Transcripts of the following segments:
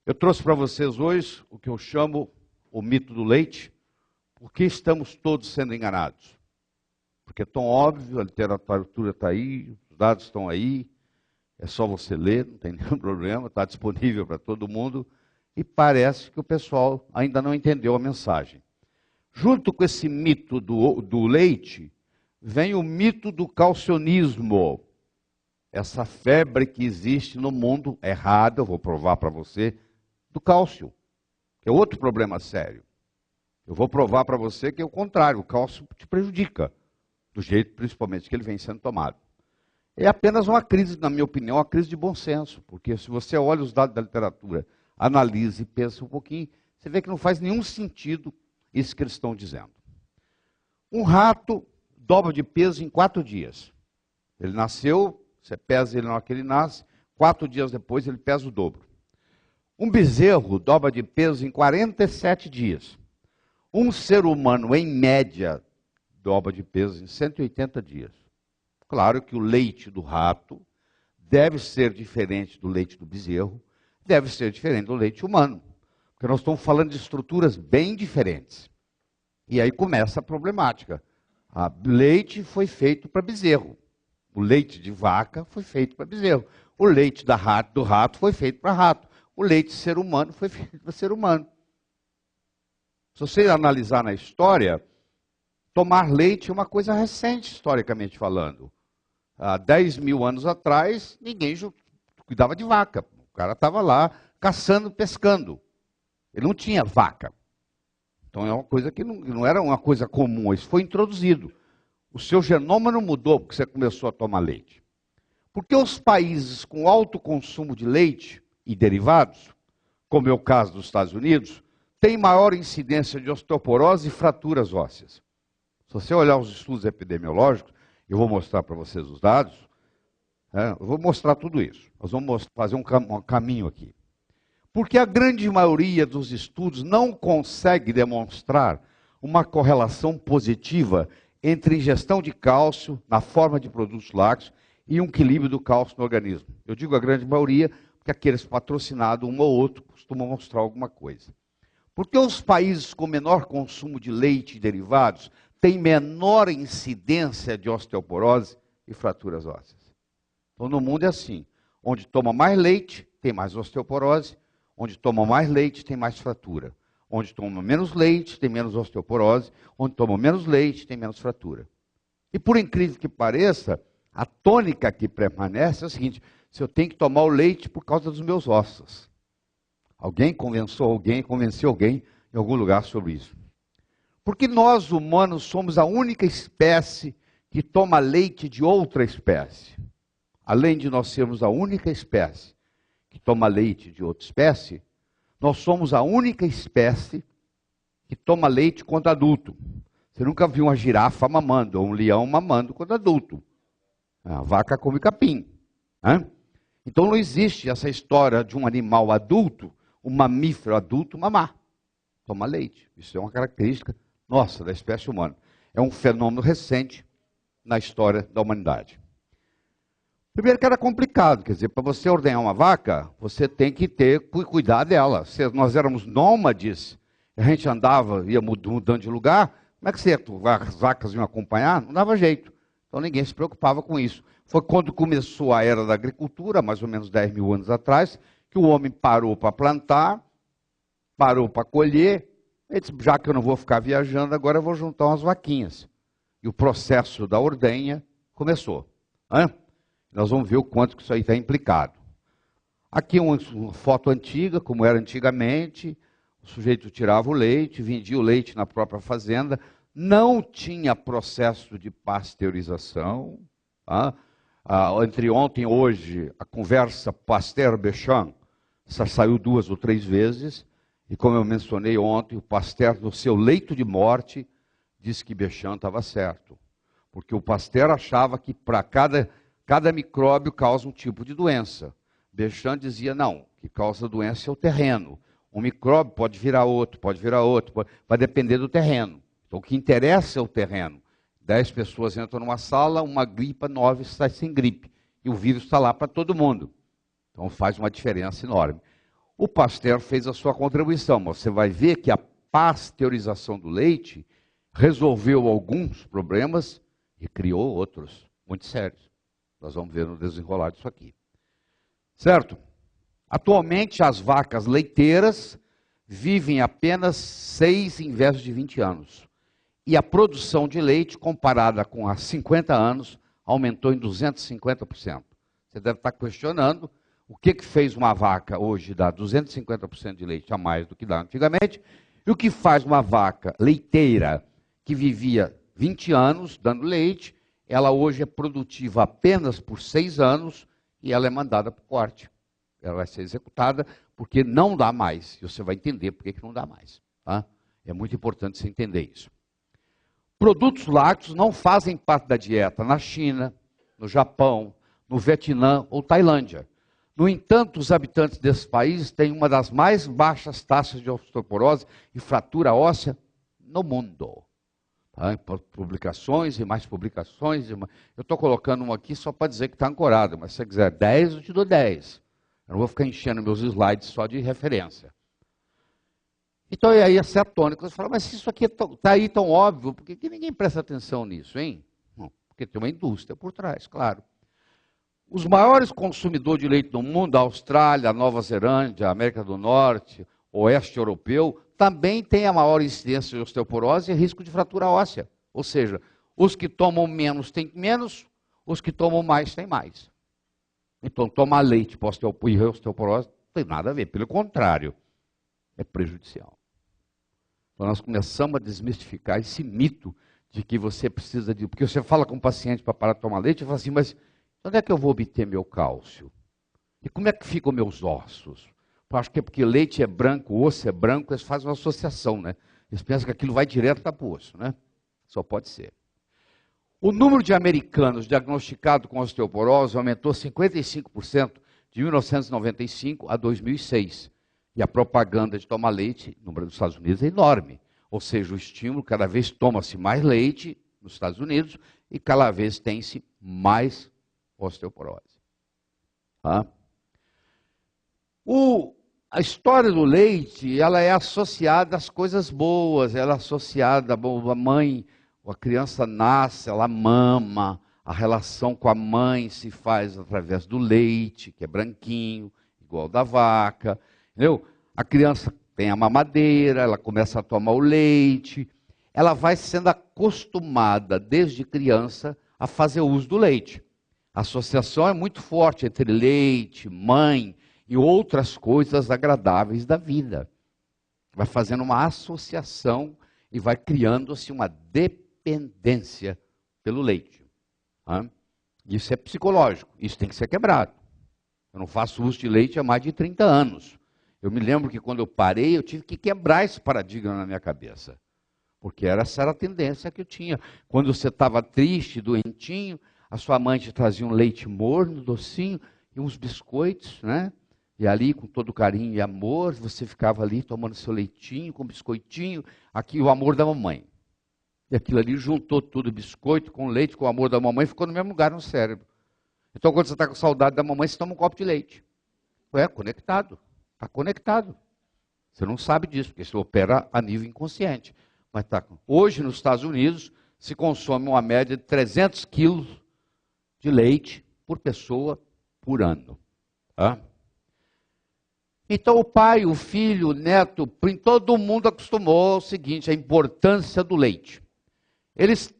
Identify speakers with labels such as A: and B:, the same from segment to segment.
A: Eu trouxe para vocês hoje o que eu chamo o mito do leite, porque estamos todos sendo enganados. Porque é tão óbvio, a literatura está aí, os dados estão aí, é só você ler, não tem nenhum problema, está disponível para todo mundo, e parece que o pessoal ainda não entendeu a mensagem. Junto com esse mito do leite, vem o mito do calcionismo. Essa febre que existe no mundo errada, eu vou provar para você, do cálcio, que é outro problema sério. Eu vou provar para você que é o contrário, o cálcio te prejudica, do jeito principalmente que ele vem sendo tomado. É apenas uma crise, na minha opinião, uma crise de bom senso, porque se você olha os dados da literatura, analisa e pensa um pouquinho, você vê que não faz nenhum sentido isso que eles estão dizendo. Um rato dobra de peso em 4 dias. Ele nasceu, você pesa ele na hora que ele nasce, 4 dias depois ele pesa o dobro. Um bezerro dobra de peso em 47 dias. Um ser humano, em média, dobra de peso em 180 dias. Claro que o leite do rato deve ser diferente do leite do bezerro, deve ser diferente do leite humano. Porque nós estamos falando de estruturas bem diferentes. E aí começa a problemática. O leite foi feito para bezerro. O leite de vaca foi feito para bezerro. O leite do rato foi feito para rato. O leite de ser humano foi feito para ser humano. Se você analisar na história, tomar leite é uma coisa recente, historicamente falando. Há 10 mil anos atrás, ninguém cuidava de vaca. O cara estava lá caçando, pescando. Ele não tinha vaca. Então é uma coisa que não era uma coisa comum, isso foi introduzido. O seu genoma não mudou porque você começou a tomar leite. Porque os países com alto consumo de leite e derivados, como é o caso dos Estados Unidos, têm maior incidência de osteoporose e fraturas ósseas. Se você olhar os estudos epidemiológicos, eu vou mostrar para vocês os dados, eu vou mostrar tudo isso. Nós vamos fazer um caminho aqui. Porque a grande maioria dos estudos não consegue demonstrar uma correlação positiva entre ingestão de cálcio na forma de produtos lácteos e um equilíbrio do cálcio no organismo. Eu digo a grande maioria, porque aqueles patrocinados, um ou outro, costumam mostrar alguma coisa. Porque os países com menor consumo de leite e derivados têm menor incidência de osteoporose e fraturas ósseas. Então, no mundo é assim. Onde toma mais leite, tem mais osteoporose. Onde toma mais leite, tem mais fratura. Onde toma menos leite, tem menos osteoporose. Onde toma menos leite, tem menos fratura. E por incrível que pareça, a tônica que permanece é o seguinte: se eu tenho que tomar o leite por causa dos meus ossos. Alguém convenceu alguém em algum lugar sobre isso. Porque nós, humanos, somos a única espécie que toma leite de outra espécie. Além de nós sermos a única espécie que toma leite de outra espécie, nós somos a única espécie que toma leite quando adulto. Você nunca viu uma girafa mamando, ou um leão mamando quando adulto. A vaca come capim. Então não existe essa história de um animal adulto, um mamífero adulto mamar. Toma leite. Isso é uma característica nossa, da espécie humana. É um fenômeno recente na história da humanidade. Primeiro que era complicado, quer dizer, para você ordenhar uma vaca, você tem que cuidar dela. Se nós éramos nômades, a gente andava, ia mudando de lugar, como é que as vacas iam acompanhar? Não dava jeito. Então ninguém se preocupava com isso. Foi quando começou a era da agricultura, mais ou menos 10 mil anos atrás, que o homem parou para plantar, parou para colher. Ele disse: já que eu não vou ficar viajando, agora eu vou juntar umas vaquinhas. E o processo da ordenha começou. Nós vamos ver o quanto que isso aí está implicado. Aqui uma foto antiga, como era antigamente. O sujeito tirava o leite, vendia o leite na própria fazenda. Não tinha processo de pasteurização. Entre ontem e hoje, a conversa Pasteur-Béchamp saiu 2 ou 3 vezes. E como eu mencionei ontem, o Pasteur, no seu leito de morte, disse que Béchamp estava certo. Porque o Pasteur achava que para cada micróbio causa um tipo de doença. Béchamp dizia, não, que causa doença é o terreno. Um micróbio pode virar outro, vai depender do terreno. Então o que interessa é o terreno. 10 pessoas entram numa sala, uma gripa, 9 sai sem gripe. E o vírus está lá para todo mundo. Então faz uma diferença enorme. O Pasteur fez a sua contribuição, mas você vai ver que a pasteurização do leite resolveu alguns problemas e criou outros muito sérios. Nós vamos ver no desenrolar disso aqui. Certo? Atualmente, as vacas leiteiras vivem apenas 6 em vez de 20 anos. E a produção de leite, comparada com há 50 anos, aumentou em 250%. Você deve estar questionando o que fez uma vaca hoje dar 250% de leite a mais do que dá antigamente, e o que faz uma vaca leiteira que vivia 20 anos dando leite, ela hoje é produtiva apenas por 6 anos e ela é mandada para o corte. Ela vai ser executada porque não dá mais. E você vai entender por que não dá mais. Tá? É muito importante você entender isso. Produtos lácteos não fazem parte da dieta na China, no Japão, no Vietnã ou Tailândia. No entanto, os habitantes desses países têm uma das mais baixas taxas de osteoporose e fratura óssea no mundo. Tá? Publicações e mais publicações. Eu estou colocando uma aqui só para dizer que está ancorado, mas se você quiser 10, eu te dou 10. Eu não vou ficar enchendo meus slides só de referência. Então, e aí a cetônica, você fala, mas isso aqui está aí tão óbvio, por que ninguém presta atenção nisso, hein? Não, porque tem uma indústria por trás, claro. Os maiores consumidores de leite do mundo, a Austrália, a Nova Zelândia, a América do Norte, o Oeste Europeu, também têm a maior incidência de osteoporose e risco de fratura óssea. Ou seja, os que tomam menos têm menos, os que tomam mais têm mais. Então, tomar leite para osteoporose não tem nada a ver, pelo contrário, é prejudicial. Então, nós começamos a desmistificar esse mito de que você precisa de... Porque você fala com o paciente para parar de tomar leite e fala assim, mas onde é que eu vou obter meu cálcio? E como é que ficam meus ossos? Eu acho que é porque leite é branco, o osso é branco, eles fazem uma associação, né? Eles pensam que aquilo vai direto para o osso, né? Só pode ser. O número de americanos diagnosticados com osteoporose aumentou 55% de 1995 a 2006. E a propaganda de tomar leite no Brasil dos Estados Unidos é enorme. Ou seja, o estímulo, cada vez toma-se mais leite nos Estados Unidos e cada vez tem-se mais osteoporose. Tá? A história do leite, ela é associada às coisas boas, ela é associada à mãe, a criança nasce, ela mama, a relação com a mãe se faz através do leite, que é branquinho, igual da vaca, entendeu? A criança tem a mamadeira, ela começa a tomar o leite, ela vai sendo acostumada desde criança a fazer uso do leite. A associação é muito forte entre leite, mãe e outras coisas agradáveis da vida. Vai fazendo uma associação e vai criando-se uma dependência pelo leite. Isso é psicológico, isso tem que ser quebrado. Eu não faço uso de leite há mais de 30 anos. Eu me lembro que quando eu parei, eu tive que quebrar esse paradigma na minha cabeça. Porque essa era a tendência que eu tinha. Quando você estava triste, doentinho, a sua mãe te trazia um leite morno, docinho, e uns biscoitos, né? E ali, com todo carinho e amor, você ficava ali tomando seu leitinho, com biscoitinho, aqui o amor da mamãe. E aquilo ali juntou tudo, biscoito com leite, com o amor da mamãe, ficou no mesmo lugar no cérebro. Então, quando você está com saudade da mamãe, você toma um copo de leite. É conectado. Está conectado. Você não sabe disso, porque você opera a nível inconsciente. Mas tá. Hoje, nos Estados Unidos, se consome uma média de 300 quilos de leite por pessoa por ano. Então, o pai, o filho, o neto, todo mundo acostumou ao seguinte, a importância do leite. Eles,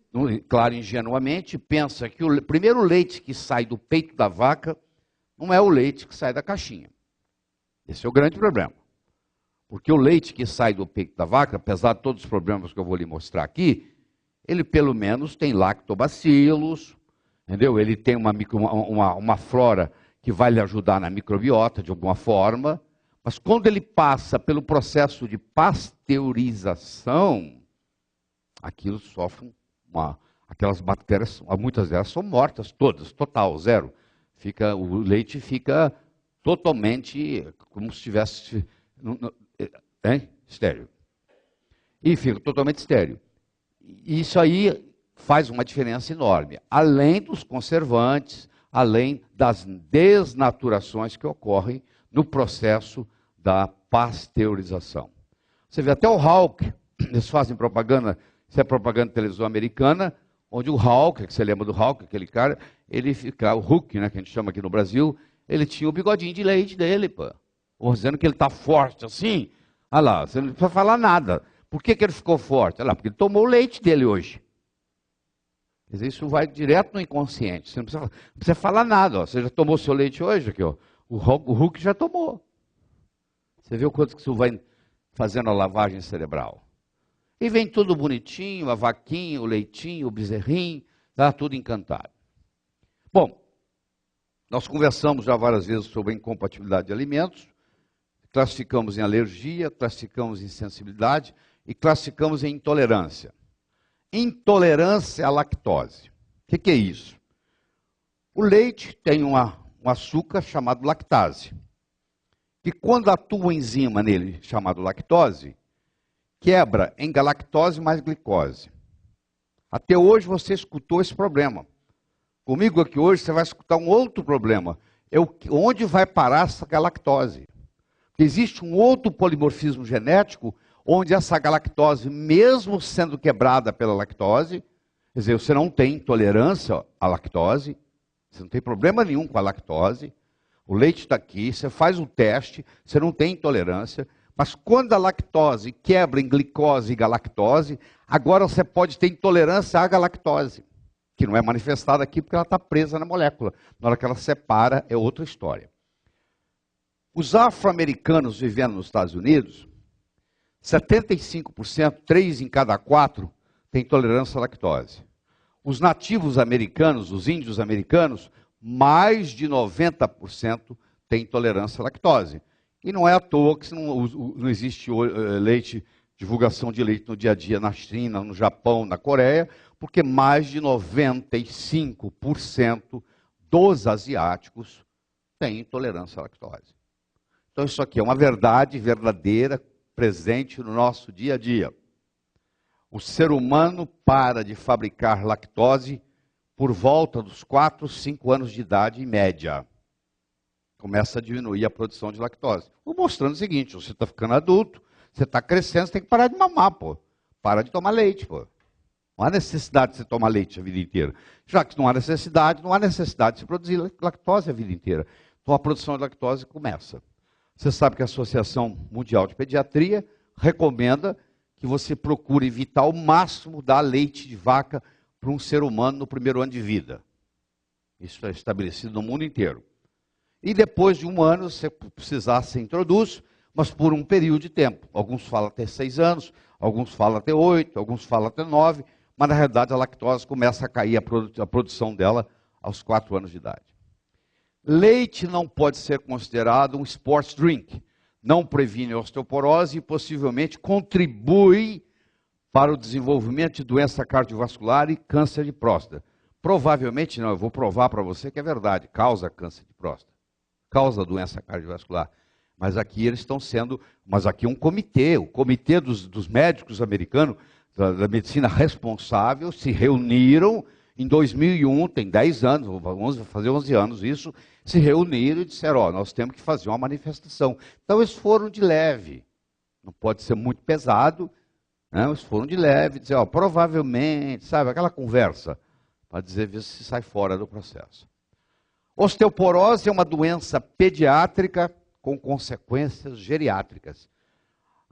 A: claro, ingenuamente, pensam que o primeiro leite que sai do peito da vaca não é o leite que sai da caixinha. Esse é o grande problema. Porque o leite que sai do peito da vaca, apesar de todos os problemas que eu vou lhe mostrar aqui, ele pelo menos tem lactobacilos, entendeu? Ele tem uma flora que vai lhe ajudar na microbiota de alguma forma, mas quando ele passa pelo processo de pasteurização, aquilo sofre aquelas bactérias, muitas delas são mortas, todas, total, zero. O leite fica totalmente como se estivesse estéril. E fica totalmente estéril. E isso aí faz uma diferença enorme. Além dos conservantes, além das desnaturações que ocorrem no processo da pasteurização. Você vê até o Hawke, eles fazem propaganda, isso é propaganda de televisão americana, onde o Hawke, que você lembra do Hawke, aquele cara, ele fica, o Huck, né, que a gente chama aqui no Brasil, ele tinha o bigodinho de leite dele, pô. Dizendo que ele está forte assim. Olha lá, você não precisa falar nada. Por que ele ficou forte? Olha lá, porque ele tomou o leite dele hoje. Quer dizer, isso vai direto no inconsciente. Você não precisa falar nada. Ó. Você já tomou seu leite hoje? Aqui, ó. O Huck já tomou. Você vê o quanto que isso vai fazendo a lavagem cerebral. E vem tudo bonitinho, a vaquinha, o leitinho, o bezerrinho, está tudo encantado. Bom, nós conversamos já várias vezes sobre a incompatibilidade de alimentos, classificamos em alergia, classificamos em sensibilidade e classificamos em intolerância. Intolerância à lactose. O que é isso? O leite tem um açúcar chamado lactase, que quando atua uma enzima nele chamado lactose, quebra em galactose mais glicose. Até hoje você escutou esse problema. Comigo aqui hoje você vai escutar um outro problema. Onde vai parar essa galactose? Existe um outro polimorfismo genético onde essa galactose, mesmo sendo quebrada pela lactose, quer dizer, você não tem intolerância à lactose, você não tem problema nenhum com a lactose, o leite está aqui, você faz o teste, você não tem intolerância, mas quando a lactose quebra em glicose e galactose, agora você pode ter intolerância à galactose, que não é manifestada aqui porque ela está presa na molécula. Na hora que ela separa, é outra história. Os afro-americanos vivendo nos Estados Unidos, 75%, 3 em cada 4, têm intolerância à lactose. Os nativos americanos, os índios americanos, mais de 90% têm intolerância à lactose. E não é à toa que não existe leite, divulgação de leite no dia a dia na China, no Japão, na Coreia, porque mais de 95% dos asiáticos têm intolerância à lactose. Então isso aqui é uma verdade verdadeira, presente no nosso dia a dia. O ser humano para de fabricar lactose por volta dos 4, 5 anos de idade, em média. Começa a diminuir a produção de lactose. Mostrando o seguinte, você está ficando adulto, você está crescendo, você tem que parar de mamar, pô. Para de tomar leite, pô. Não há necessidade de você tomar leite a vida inteira. Já que não há necessidade de se produzir lactose a vida inteira. Então a produção de lactose começa. Você sabe que a Associação Mundial de Pediatria recomenda que você procure evitar ao máximo dar leite de vaca para um ser humano no primeiro ano de vida. Isso é estabelecido no mundo inteiro. E depois de 1 ano, se precisar, se introduz, mas por um período de tempo. Alguns falam até 6 anos, alguns falam até 8, alguns falam até 9, mas na realidade a lactose começa a cair a produção dela aos 4 anos de idade. Leite não pode ser considerado um sports drink. Não previne a osteoporose e possivelmente contribui para o desenvolvimento de doença cardiovascular e câncer de próstata. Provavelmente não, eu vou provar para você que é verdade, causa câncer de próstata, causa doença cardiovascular. Mas aqui eles estão sendo, mas aqui é um comitê, o comitê dos médicos americanos, da medicina responsável, se reuniram em 2001, tem 10 anos, vamos fazer 11 anos isso, se reuniram e disseram, ó, nós temos que fazer uma manifestação. Então eles foram de leve, não pode ser muito pesado, né? Eles foram de leve, dizer, ó, provavelmente, sabe, aquela conversa, para dizer, ver se sai fora do processo. Osteoporose é uma doença pediátrica com consequências geriátricas.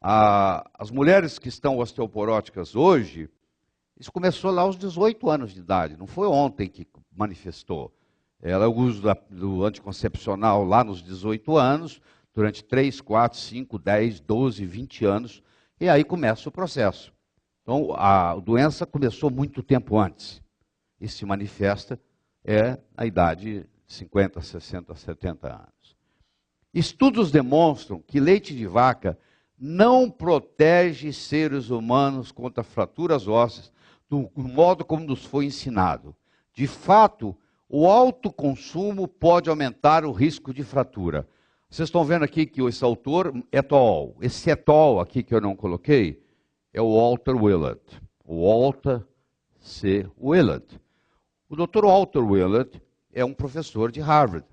A: As mulheres que estão osteoporóticas hoje, isso começou lá aos 18 anos de idade, não foi ontem que manifestou. Ela usa do anticoncepcional lá nos 18 anos, durante 3, 4, 5, 10, 12, 20 anos, e aí começa o processo. Então, a doença começou muito tempo antes, e se manifesta na idade de 50, 60, 70 anos. Estudos demonstram que leite de vaca não protege seres humanos contra fraturas ósseas do modo como nos foi ensinado. De fato, o alto consumo pode aumentar o risco de fratura. Vocês estão vendo aqui que esse autor, Etol, esse Etol aqui que eu não coloquei, é o Walter Willett. O Walter C. Willett. O Dr. Walter Willett é um professor de Harvard,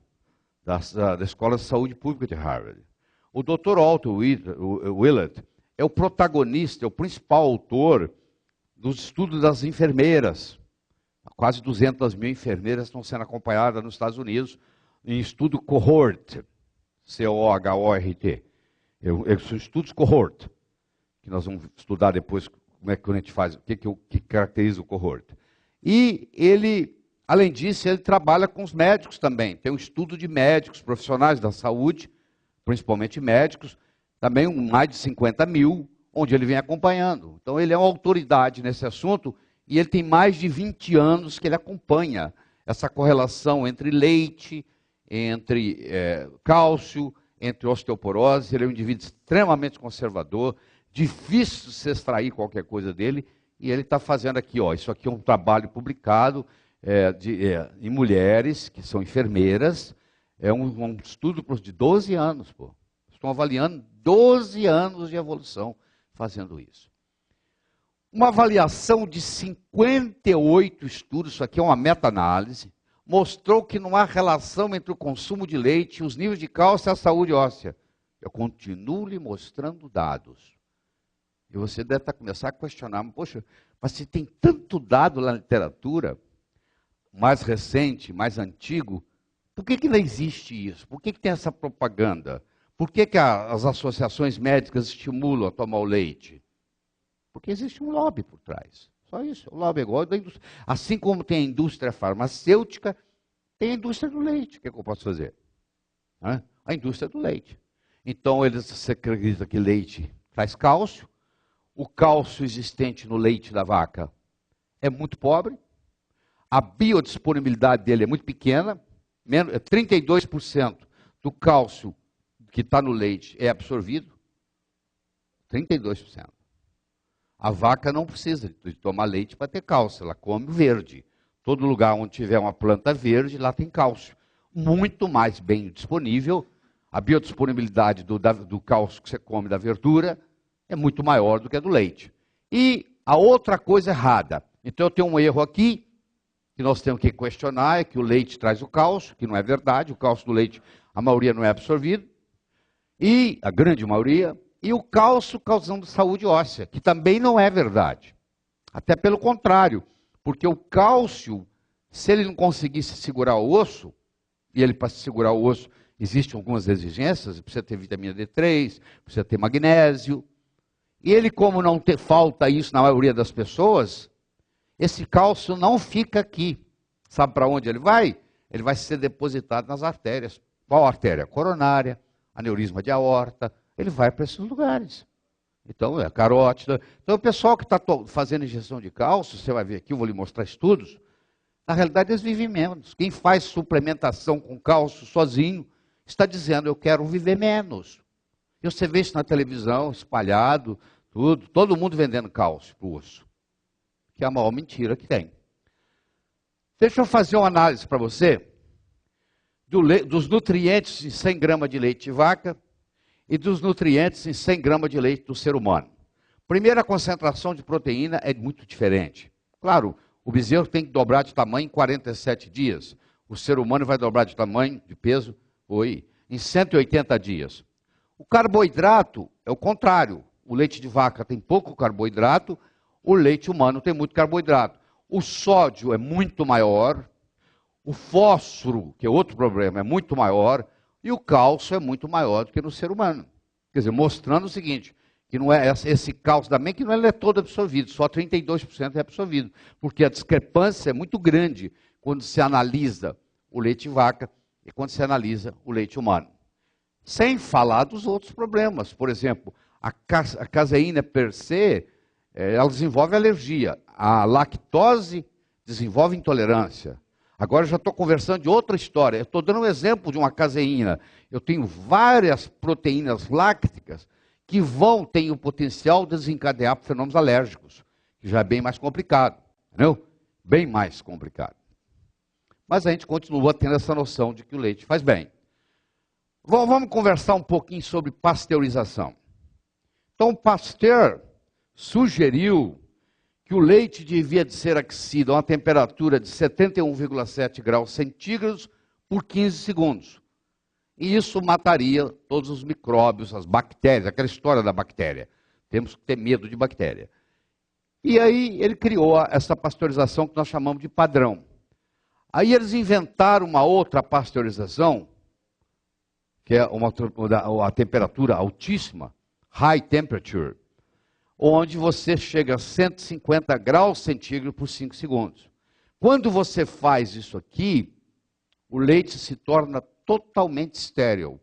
A: da Escola de Saúde Pública de Harvard. O Dr. Otto Willett é o protagonista, é o principal autor dos estudos das enfermeiras. Quase 200 mil enfermeiras estão sendo acompanhadas nos Estados Unidos em estudo cohort, C-O-H-O-R-T. São estudos cohort, que nós vamos estudar depois como é que a gente faz, o que caracteriza o cohort. E ele, além disso, ele trabalha com os médicos também. Tem um estudo de médicos, profissionais da saúde, principalmente médicos, também mais de 50 mil, onde ele vem acompanhando. Então ele é uma autoridade nesse assunto e ele tem mais de 20 anos que ele acompanha essa correlação entre leite, entre cálcio, entre osteoporose. Ele é um indivíduo extremamente conservador, difícil de se extrair qualquer coisa dele, e ele está fazendo aqui, ó, isso aqui é um trabalho publicado em mulheres que são enfermeiras, é um estudo de 12 anos, pô. Estão avaliando 12 anos de evolução fazendo isso. Uma avaliação de 58 estudos, isso aqui é uma meta-análise, mostrou que não há relação entre o consumo de leite, os níveis de cálcio e a saúde óssea. Eu continuo lhe mostrando dados. E você deve começar a questionar, poxa, mas se tem tanto dado na literatura, mais recente, mais antigo, por que não existe isso? Por que tem essa propaganda? Por que as associações médicas estimulam a tomar o leite? Porque existe um lobby por trás. Só isso. O lobby é igual da indústria. Assim como tem a indústria farmacêutica, tem a indústria do leite. O que eu posso fazer? A indústria do leite. Então, eles acreditam que leite traz cálcio. O cálcio existente no leite da vaca é muito pobre. A biodisponibilidade dele é muito pequena. 32% do cálcio que está no leite é absorvido. 32%. A vaca não precisa de tomar leite para ter cálcio, ela come verde. Todo lugar onde tiver uma planta verde, lá tem cálcio. Muito mais bem disponível. A biodisponibilidade do cálcio que você come da verdura é muito maior do que a do leite. E a outra coisa errada. Então eu tenho um erro aqui, que nós temos que questionar, é que o leite traz o cálcio, que não é verdade. O cálcio do leite, a maioria não é absorvido. E a grande maioria. E o cálcio causando saúde óssea, que também não é verdade. Até pelo contrário, porque o cálcio, se ele não conseguisse segurar o osso, e ele para segurar o osso, existem algumas exigências, precisa ter vitamina D3, precisa ter magnésio, e ele como não falta isso na maioria das pessoas, esse cálcio não fica aqui. Sabe para onde ele vai? Ele vai ser depositado nas artérias. Qual artéria? Coronária, aneurisma de aorta. Ele vai para esses lugares. Então, é carótida. Então, o pessoal que está fazendo injeção de cálcio, você vai ver aqui, eu vou lhe mostrar estudos, na realidade eles vivem menos. Quem faz suplementação com cálcio sozinho, está dizendo, eu quero viver menos. E você vê isso na televisão, espalhado, tudo, todo mundo vendendo cálcio para o osso. Que é a maior mentira que tem. Deixa eu fazer uma análise para você dos nutrientes em 100 gramas de leite de vaca, e dos nutrientes em 100 gramas de leite do ser humano. Primeiro, a concentração de proteína é muito diferente. Claro, o bezerro tem que dobrar de tamanho em 47 dias. O ser humano vai dobrar de tamanho, de peso, em 180 dias. O carboidrato é o contrário. O leite de vaca tem pouco carboidrato, o leite humano tem muito carboidrato. O sódio é muito maior, o fósforo, que é outro problema, é muito maior, e o cálcio é muito maior do que no ser humano. Quer dizer, mostrando o seguinte, que não é esse cálcio também, que não é todo absorvido, só 32% é absorvido, porque a discrepância é muito grande quando se analisa o leite de vaca e quando se analisa o leite humano. Sem falar dos outros problemas. Por exemplo, a caseína per se, ela desenvolve alergia. A lactose desenvolve intolerância. Agora eu já estou conversando de outra história. Eu estou dando um exemplo de uma caseína. Eu tenho várias proteínas lácticas que têm o potencial de desencadear fenômenos alérgicos, que já é bem mais complicado, entendeu? Bem mais complicado. Mas a gente continua tendo essa noção de que o leite faz bem. Vamos conversar um pouquinho sobre pasteurização. Então, Pasteur sugeriu que o leite devia de ser aquecido a uma temperatura de 71,7 graus centígrados por 15 segundos. E isso mataria todos os micróbios, as bactérias, aquela história da bactéria. Temos que ter medo de bactéria. E aí ele criou essa pasteurização que nós chamamos de padrão. Aí eles inventaram uma outra pasteurização, que é a temperatura altíssima, high temperature, onde você chega a 150 graus centígrados por 5 segundos. Quando você faz isso aqui, o leite se torna totalmente estéril.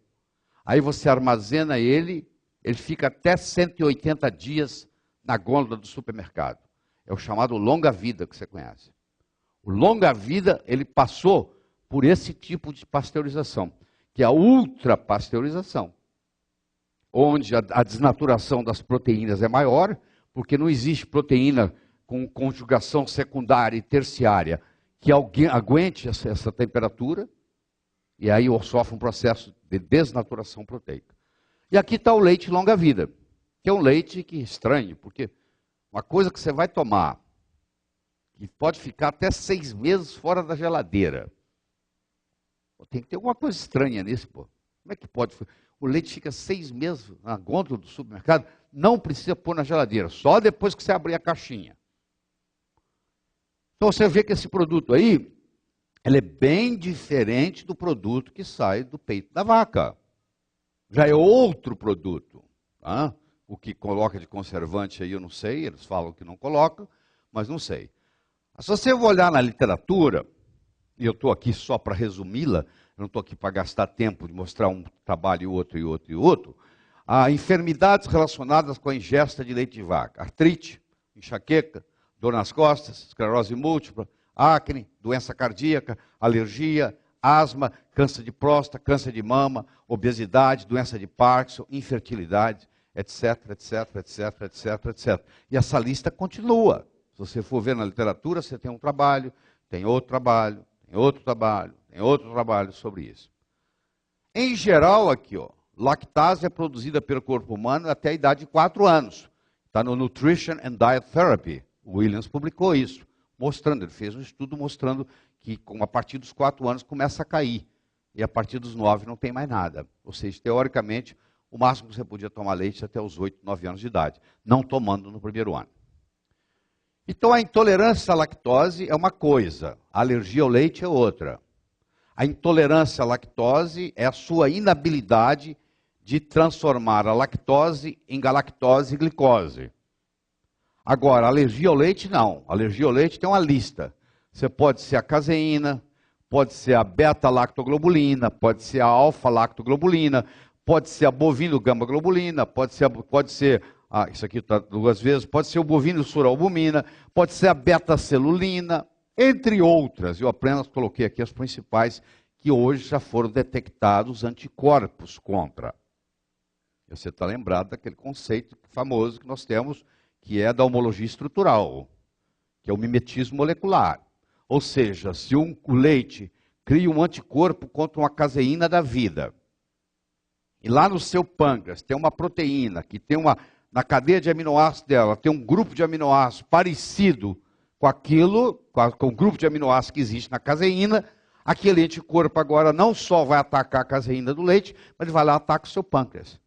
A: Aí você armazena ele fica até 180 dias na gôndola do supermercado. É o chamado longa-vida que você conhece. O longa-vida, ele passou por esse tipo de pasteurização, que é a ultrapasteurização, onde a desnaturação das proteínas é maior, porque não existe proteína com conjugação secundária e terciária que aguente essa temperatura, e aí sofre um processo de desnaturação proteica. E aqui está o leite longa-vida, que é um leite que é estranho, porque uma coisa que você vai tomar, que pode ficar até 6 meses fora da geladeira. Tem que ter alguma coisa estranha nisso, pô. Como é que pode? O leite fica 6 meses na gôndola do supermercado, não precisa pôr na geladeira, só depois que você abrir a caixinha. Então você vê que esse produto aí, ele é bem diferente do produto que sai do peito da vaca. Já é outro produto. Tá? O que coloca de conservante aí eu não sei, eles falam que não colocam, mas não sei. Se você olhar na literatura, e eu estou aqui só para resumi-la, eu não estou aqui para gastar tempo de mostrar um trabalho e outro, há enfermidades relacionadas com a ingesta de leite de vaca. Artrite, enxaqueca, dor nas costas, esclerose múltipla, acne, doença cardíaca, alergia, asma, câncer de próstata, câncer de mama, obesidade, doença de Parkinson, infertilidade, etc, etc, etc, etc, etc. E essa lista continua. Se você for ver na literatura, você tem um trabalho, tem outro trabalho, tem outro trabalho, tem outro trabalho sobre isso. Em geral, aqui, ó, lactase é produzida pelo corpo humano até a idade de 4 anos. Está no Nutrition and Diet Therapy. O Williams publicou isso, mostrando, ele fez um estudo mostrando que a partir dos 4 anos começa a cair. E a partir dos 9 não tem mais nada. Ou seja, teoricamente, o máximo que você podia tomar leite até os 8, 9 anos de idade, não tomando no primeiro ano. Então, a intolerância à lactose é uma coisa, a alergia ao leite é outra. A intolerância à lactose é a sua inabilidade de transformar a lactose em galactose e glicose. Agora, a alergia ao leite, não. A alergia ao leite tem uma lista. Você pode ser a caseína, pode ser a beta-lactoglobulina, pode ser a alfa-lactoglobulina, pode ser a bovino-gama-globulina, pode ser isso aqui está 2 vezes, pode ser o bovino suralbumina, pode ser a beta-celulina, entre outras. Eu apenas coloquei aqui as principais que hoje já foram detectados anticorpos contra. Você está lembrado daquele conceito famoso que nós temos, que é da homologia estrutural, que é o mimetismo molecular. Ou seja, se o leite cria um anticorpo contra uma caseína da vida, e lá no seu pâncreas tem uma proteína que tem na cadeia de aminoácidos dela, tem um grupo de aminoácidos parecido com aquilo, com o grupo de aminoácidos que existe na caseína, aquele anticorpo agora não só vai atacar a caseína do leite, mas ele vai lá e ataca o seu pâncreas.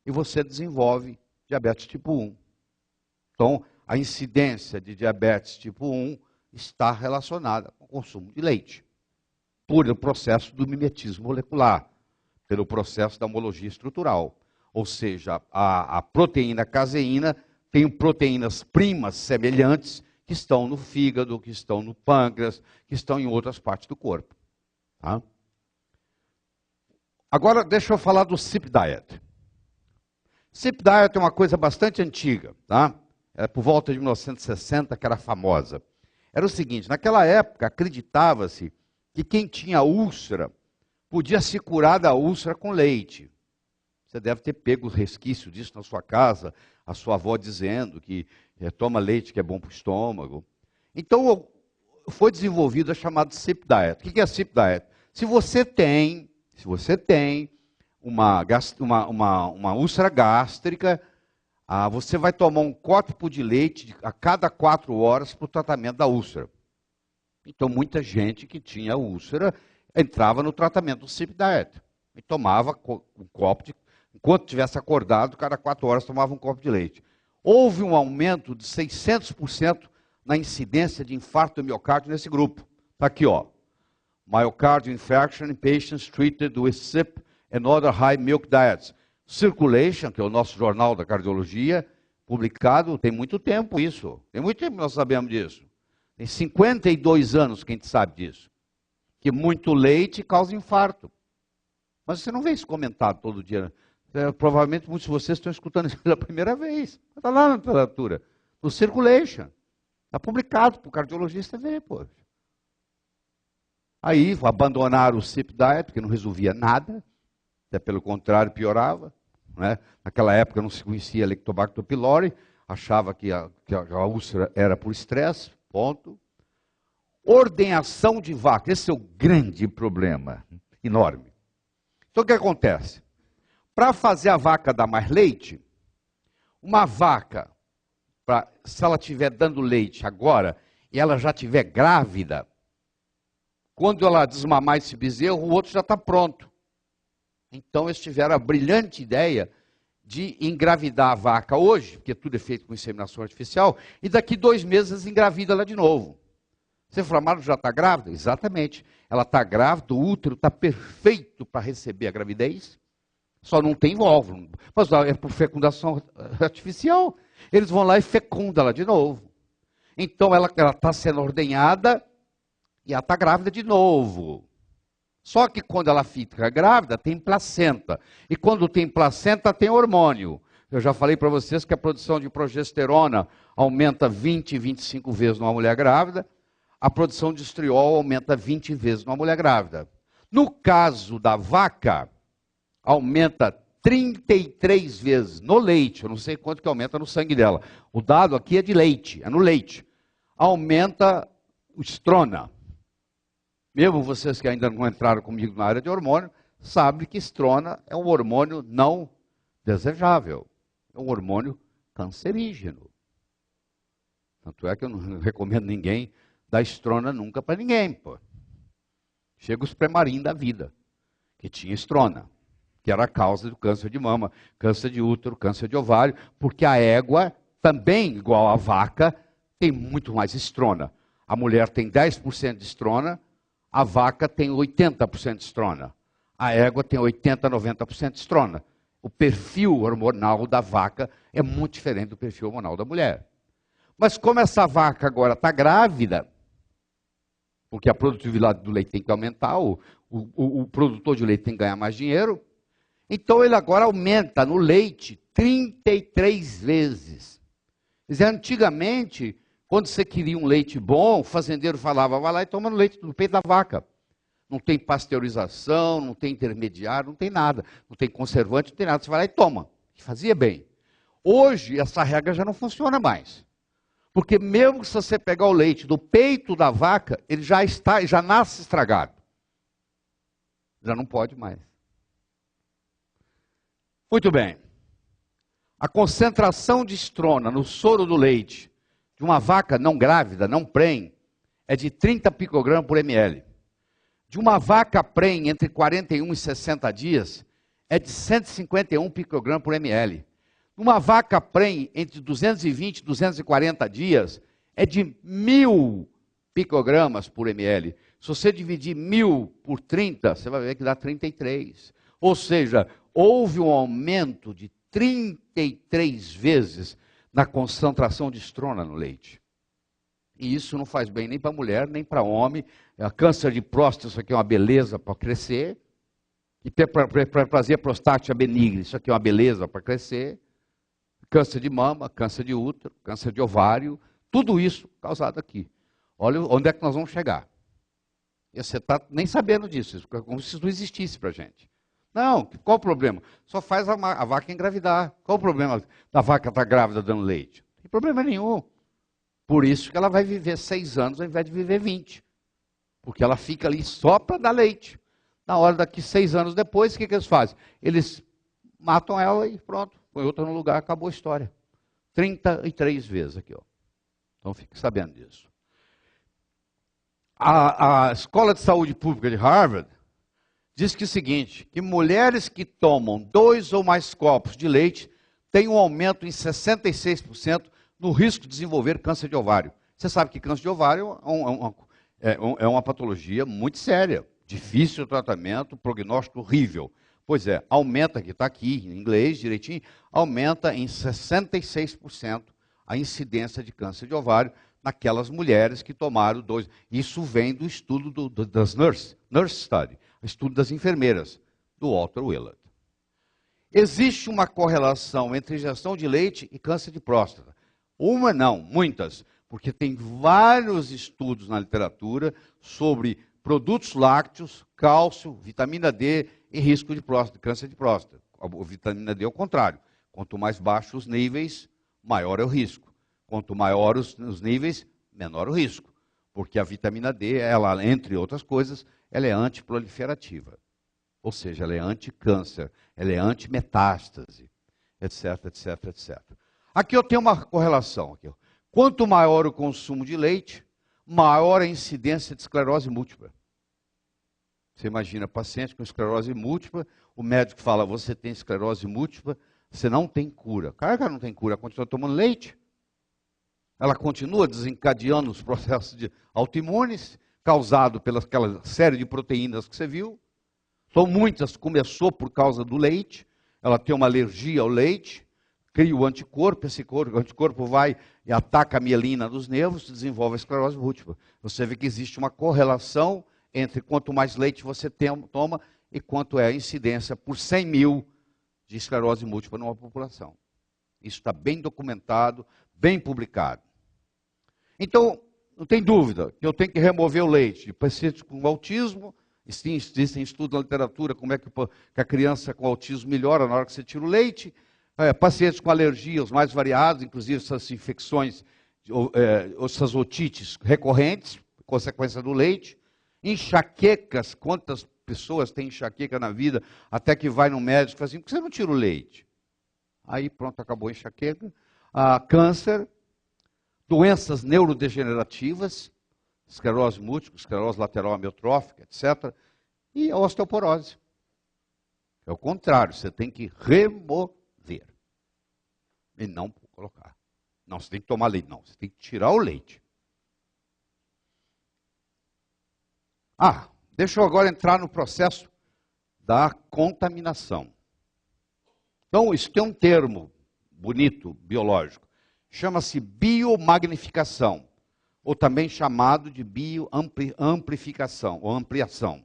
A: E você desenvolve diabetes tipo 1. Então, a incidência de diabetes tipo 1 está relacionada com o consumo de leite, por o processo do mimetismo molecular, pelo processo da homologia estrutural. Ou seja, a proteína caseína tem proteínas primas semelhantes que estão no fígado, que estão no pâncreas, que estão em outras partes do corpo. Tá? Agora, deixa eu falar do SIP Diet. SIP Diet é uma coisa bastante antiga, tá? É por volta de 1960 que era famosa. Era o seguinte, naquela época acreditava-se que quem tinha úlcera podia se curar da úlcera com leite. Você deve ter pego os resquícios disso na sua casa, a sua avó dizendo que toma leite que é bom para o estômago. Então, foi desenvolvido a chamada SIP Diet. O que é a SIP Diet? Se você tem uma úlcera gástrica, você vai tomar um copo de leite a cada 4 horas para o tratamento da úlcera. Então, muita gente que tinha úlcera entrava no tratamento do SIP Diet. E tomava um copo de... Enquanto tivesse acordado, cada 4 horas tomava um copo de leite. Houve um aumento de 600% na incidência de infarto do miocárdio nesse grupo. Está aqui, ó. Myocardial infarction in patients treated with CYP and other high milk diets. Circulation, que é o nosso jornal da cardiologia, publicado, tem muito tempo isso. Tem muito tempo que nós sabemos disso. Tem 52 anos que a gente sabe disso. Que muito leite causa infarto. Mas você não vê isso comentado todo dia. Provavelmente muitos de vocês estão escutando isso pela primeira vez. Está lá na literatura. No Circulation. Está publicado para o cardiologista ver, pô. Aí abandonaram o CYP diet, porque não resolvia nada. Até pelo contrário, piorava. Né? Naquela época não se conhecia Helicobacter pylori. Achava que a úlcera era por estresse. Ponto. Ordenhação de vaca. Esse é o grande problema. Enorme. Então o que acontece? Para fazer a vaca dar mais leite, uma vaca, se ela estiver dando leite agora, e ela já estiver grávida, quando ela desmamar esse bezerro, o outro já está pronto. Então eles tiveram a brilhante ideia de engravidar a vaca hoje, porque tudo é feito com inseminação artificial, e daqui 2 meses engravida ela de novo. Você falou, mas já está grávida? Exatamente. Ela está grávida, o útero está perfeito para receber a gravidez, só não tem óvulo. Mas é por fecundação artificial. Eles vão lá e fecundam ela de novo. Então ela está sendo ordenhada e ela está grávida de novo. Só que quando ela fica grávida, tem placenta. E quando tem placenta, tem hormônio. Eu já falei para vocês que a produção de progesterona aumenta 20, 25 vezes numa mulher grávida. A produção de estriol aumenta 20 vezes numa mulher grávida. No caso da vaca, aumenta 33 vezes no leite. Eu não sei quanto que aumenta no sangue dela. O dado aqui é de leite, é no leite. Aumenta o estrona. Mesmo vocês que ainda não entraram comigo na área de hormônio, sabem que estrona é um hormônio não desejável. É um hormônio cancerígeno. Tanto é que eu não recomendo ninguém dar estrona nunca para ninguém, pô. Chega os premarim da vida, que tinha estrona, que era a causa do câncer de mama, câncer de útero, câncer de ovário, porque a égua, também igual a vaca, tem muito mais estrona. A mulher tem 10% de estrona, a vaca tem 80% de estrona. A égua tem 80%, 90% de estrona. O perfil hormonal da vaca é muito diferente do perfil hormonal da mulher. Mas como essa vaca agora está grávida, porque a produtividade do leite tem que aumentar, o produtor de leite tem que ganhar mais dinheiro, então ele agora aumenta no leite 33 vezes. Quer dizer, antigamente, quando você queria um leite bom, o fazendeiro falava, vai lá e toma no leite do peito da vaca. Não tem pasteurização, não tem intermediário, não tem nada. Não tem conservante, não tem nada. Você vai lá e toma. E fazia bem. Hoje, essa regra já não funciona mais. Porque mesmo se você pegar o leite do peito da vaca, ele já nasce estragado. Já não pode mais. Muito bem. A concentração de estrona no soro do leite de uma vaca não grávida, não prenhe, é de 30 picogramas por ml. De uma vaca prenhe entre 41 e 60 dias, é de 151 picogramas por ml. Uma vaca prenhe entre 220 e 240 dias, é de 1.000 picogramas por ml. Se você dividir 1.000 por 30, você vai ver que dá 33. Ou seja, houve um aumento de 33 vezes na concentração de estrona no leite. E isso não faz bem nem para mulher, nem para homem. Câncer de próstata, isso aqui é uma beleza para crescer. E para prazer prostática benigna, isso aqui é uma beleza para crescer. Câncer de mama, câncer de útero, câncer de ovário, tudo isso causado aqui. Olha onde é que nós vamos chegar. E você está nem sabendo disso, como se isso não existisse para a gente. Não, qual o problema? Só faz a vaca engravidar. Qual o problema da vaca estar grávida dando leite? Não tem problema nenhum. Por isso que ela vai viver 6 anos ao invés de viver 20. Porque ela fica ali só para dar leite. Na hora daqui 6 anos depois, o que eles fazem? Eles matam ela e pronto, põe outra no lugar, acabou a história. 33 vezes aqui, ó. Então fique sabendo disso. A Escola de Saúde Pública de Harvard diz que é o seguinte, que mulheres que tomam 2 ou mais copos de leite têm um aumento em 66% no risco de desenvolver câncer de ovário. Você sabe que câncer de ovário é uma patologia muito séria, difícil de tratamento, prognóstico horrível. Pois é, aumenta, que está aqui em inglês direitinho, aumenta em 66% a incidência de câncer de ovário naquelas mulheres que tomaram 2. Isso vem do estudo das Nurse Study, estudo das enfermeiras, do Walter Willard. Existe uma correlação entre ingestão de leite e câncer de próstata. Uma não, muitas, porque tem vários estudos na literatura sobre produtos lácteos, cálcio, vitamina D e risco de próstata, câncer de próstata. A vitamina D é o contrário. Quanto mais baixos os níveis, maior é o risco. Quanto maior os níveis, menor o risco. Porque a vitamina D, ela, entre outras coisas, ela é antiproliferativa. Ou seja, ela é anti-câncer, ela é anti-metástase, etc, etc, etc. Aqui eu tenho uma correlação. Aqui. Quanto maior o consumo de leite, maior a incidência de esclerose múltipla. Você imagina, paciente com esclerose múltipla, o médico fala, você tem esclerose múltipla, você não tem cura. Claro que ela não tem cura, ela continua tomando leite. Ela continua desencadeando os processos autoimunes, causados pelaquela série de proteínas que você viu. São muitas, começou por causa do leite, ela tem uma alergia ao leite, cria o anticorpo, o anticorpo vai e ataca a mielina dos nervos, desenvolve a esclerose múltipla. Você vê que existe uma correlação entre quanto mais leite você toma e quanto é a incidência por 100 mil de esclerose múltipla numa população. Isso está bem documentado, bem publicado. Então, não tem dúvida que eu tenho que remover o leite de pacientes com autismo. Existem estudos na literatura como é que a criança com autismo melhora na hora que você tira o leite. Pacientes com alergias mais variadas, inclusive essas infecções, essas otites recorrentes, consequência do leite. Enxaquecas, quantas pessoas têm enxaqueca na vida, até que vai no médico e fala assim, por que você não tira o leite? Aí pronto, acabou a enxaqueca. Câncer, doenças neurodegenerativas, esclerose múltipla, esclerose lateral amiotrófica, etc. E a osteoporose. É o contrário, você tem que remover. E não colocar. Não, você tem que tomar leite. Não, você tem que tirar o leite. Deixa eu agora entrar no processo da contaminação. Então, isso tem um termo bonito, biológico. Chama-se biomagnificação, ou também chamado de bioamplificação, ou ampliação.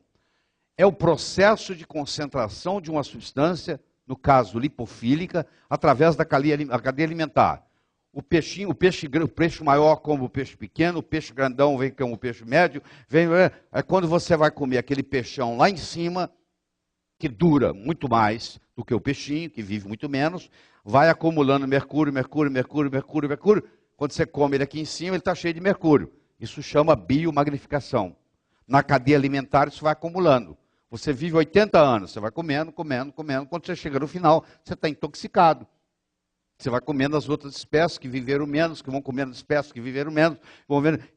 A: É o processo de concentração de uma substância, no caso lipofílica, através da cadeia alimentar. O peixe maior como o peixe pequeno, o peixe grandão vem como o peixe médio. Quando você vai comer aquele peixão lá em cima, que dura muito mais do que o peixinho, que vive muito menos, vai acumulando mercúrio. Quando você come ele aqui em cima, ele está cheio de mercúrio. Isso chama biomagnificação. Na cadeia alimentar, isso vai acumulando. Você vive 80 anos, você vai comendo. Quando você chega no final, você está intoxicado. Você vai comendo as outras espécies que viveram menos, que vão comendo as espécies que viveram menos.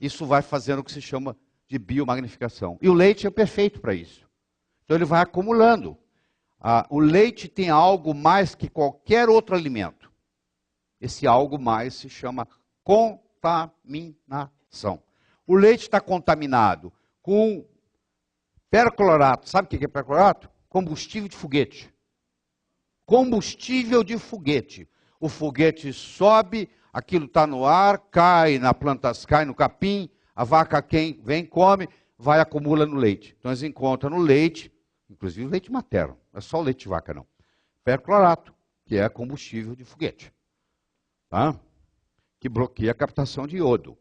A: Isso vai fazendo o que se chama de biomagnificação. E o leite é perfeito para isso. Então ele vai acumulando. O leite tem algo mais que qualquer outro alimento. Esse algo mais se chama contaminação. O leite está contaminado com perclorato. Sabe o que é perclorato? Combustível de foguete. Combustível de foguete. O foguete sobe, aquilo está no ar, cai na planta, cai no capim, a vaca vem, come, vai acumula no leite. Então eles encontram no leite, inclusive o leite materno, não é só o leite de vaca não. Perclorato, que é combustível de foguete. Tá? Que bloqueia a captação de iodo.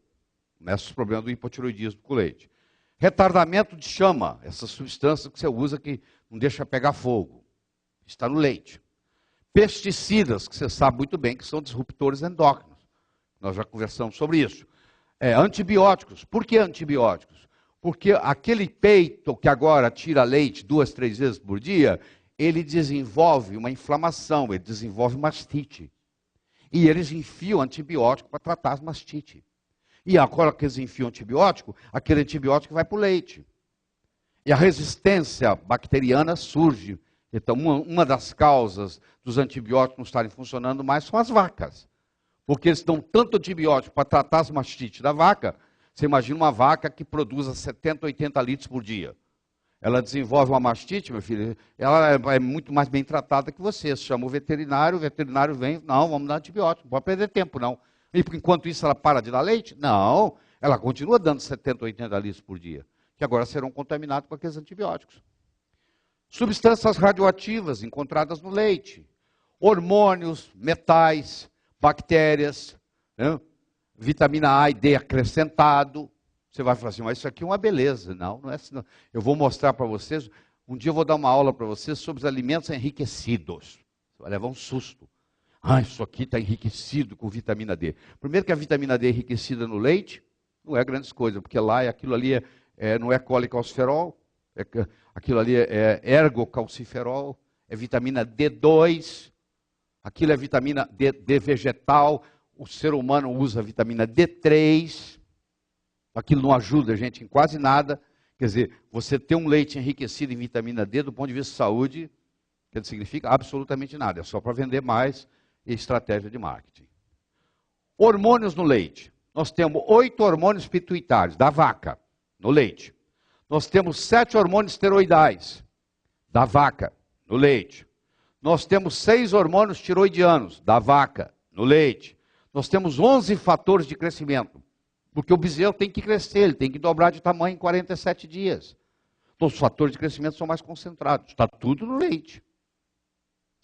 A: Começa os problemas do hipotiroidismo com o leite. Retardamento de chama, essa substância que você usa que não deixa pegar fogo. Está no leite. Pesticidas, que você sabe muito bem que são disruptores endócrinos. Nós já conversamos sobre isso. Antibióticos. Por que antibióticos? Porque aquele peito que agora tira leite 2, 3 vezes por dia, ele desenvolve uma inflamação, ele desenvolve mastite. E eles enfiam antibiótico para tratar as mastite. E agora que eles enfiam antibiótico, aquele antibiótico vai para o leite. E a resistência bacteriana surge. Então, uma das causas dos antibióticos não estarem funcionando mais são as vacas. Porque eles dão tanto antibiótico para tratar as mastites da vaca. Você imagina uma vaca que produza 70, 80 litros por dia. Ela desenvolve uma mastite, meu filho, ela é muito mais bem tratada que você. Você chama o veterinário vem, não, vamos dar antibiótico, não pode perder tempo, não. E enquanto isso ela para de dar leite? Não, ela continua dando 70, 80 litros por dia, que agora serão contaminados com aqueles antibióticos. Substâncias radioativas encontradas no leite, hormônios, metais, bactérias, né? Vitamina A e D acrescentado. Você vai falar assim, mas isso aqui é uma beleza. Não, não é assim. Não. Eu vou mostrar para vocês, um dia eu vou dar uma aula para vocês sobre os alimentos enriquecidos. Você vai levar um susto. Ah, isso aqui está enriquecido com vitamina D. Primeiro que a vitamina D enriquecida no leite, não é grandes coisas, porque lá aquilo ali não é colecalciferol, aquilo ali é ergocalciferol, é vitamina D2, aquilo é vitamina D vegetal, o ser humano usa vitamina D3, aquilo não ajuda a gente em quase nada. Quer dizer, você ter um leite enriquecido em vitamina D, do ponto de vista de saúde, que significa absolutamente nada, é só para vender mais e estratégia de marketing. Hormônios no leite. Nós temos 8 hormônios pituitários da vaca no leite. Nós temos 7 hormônios esteroidais da vaca no leite. Nós temos 6 hormônios tiroidianos da vaca no leite. Nós temos 11 fatores de crescimento, porque o bezerro tem que crescer, ele tem que dobrar de tamanho em 47 dias. Então os fatores de crescimento são mais concentrados, está tudo no leite.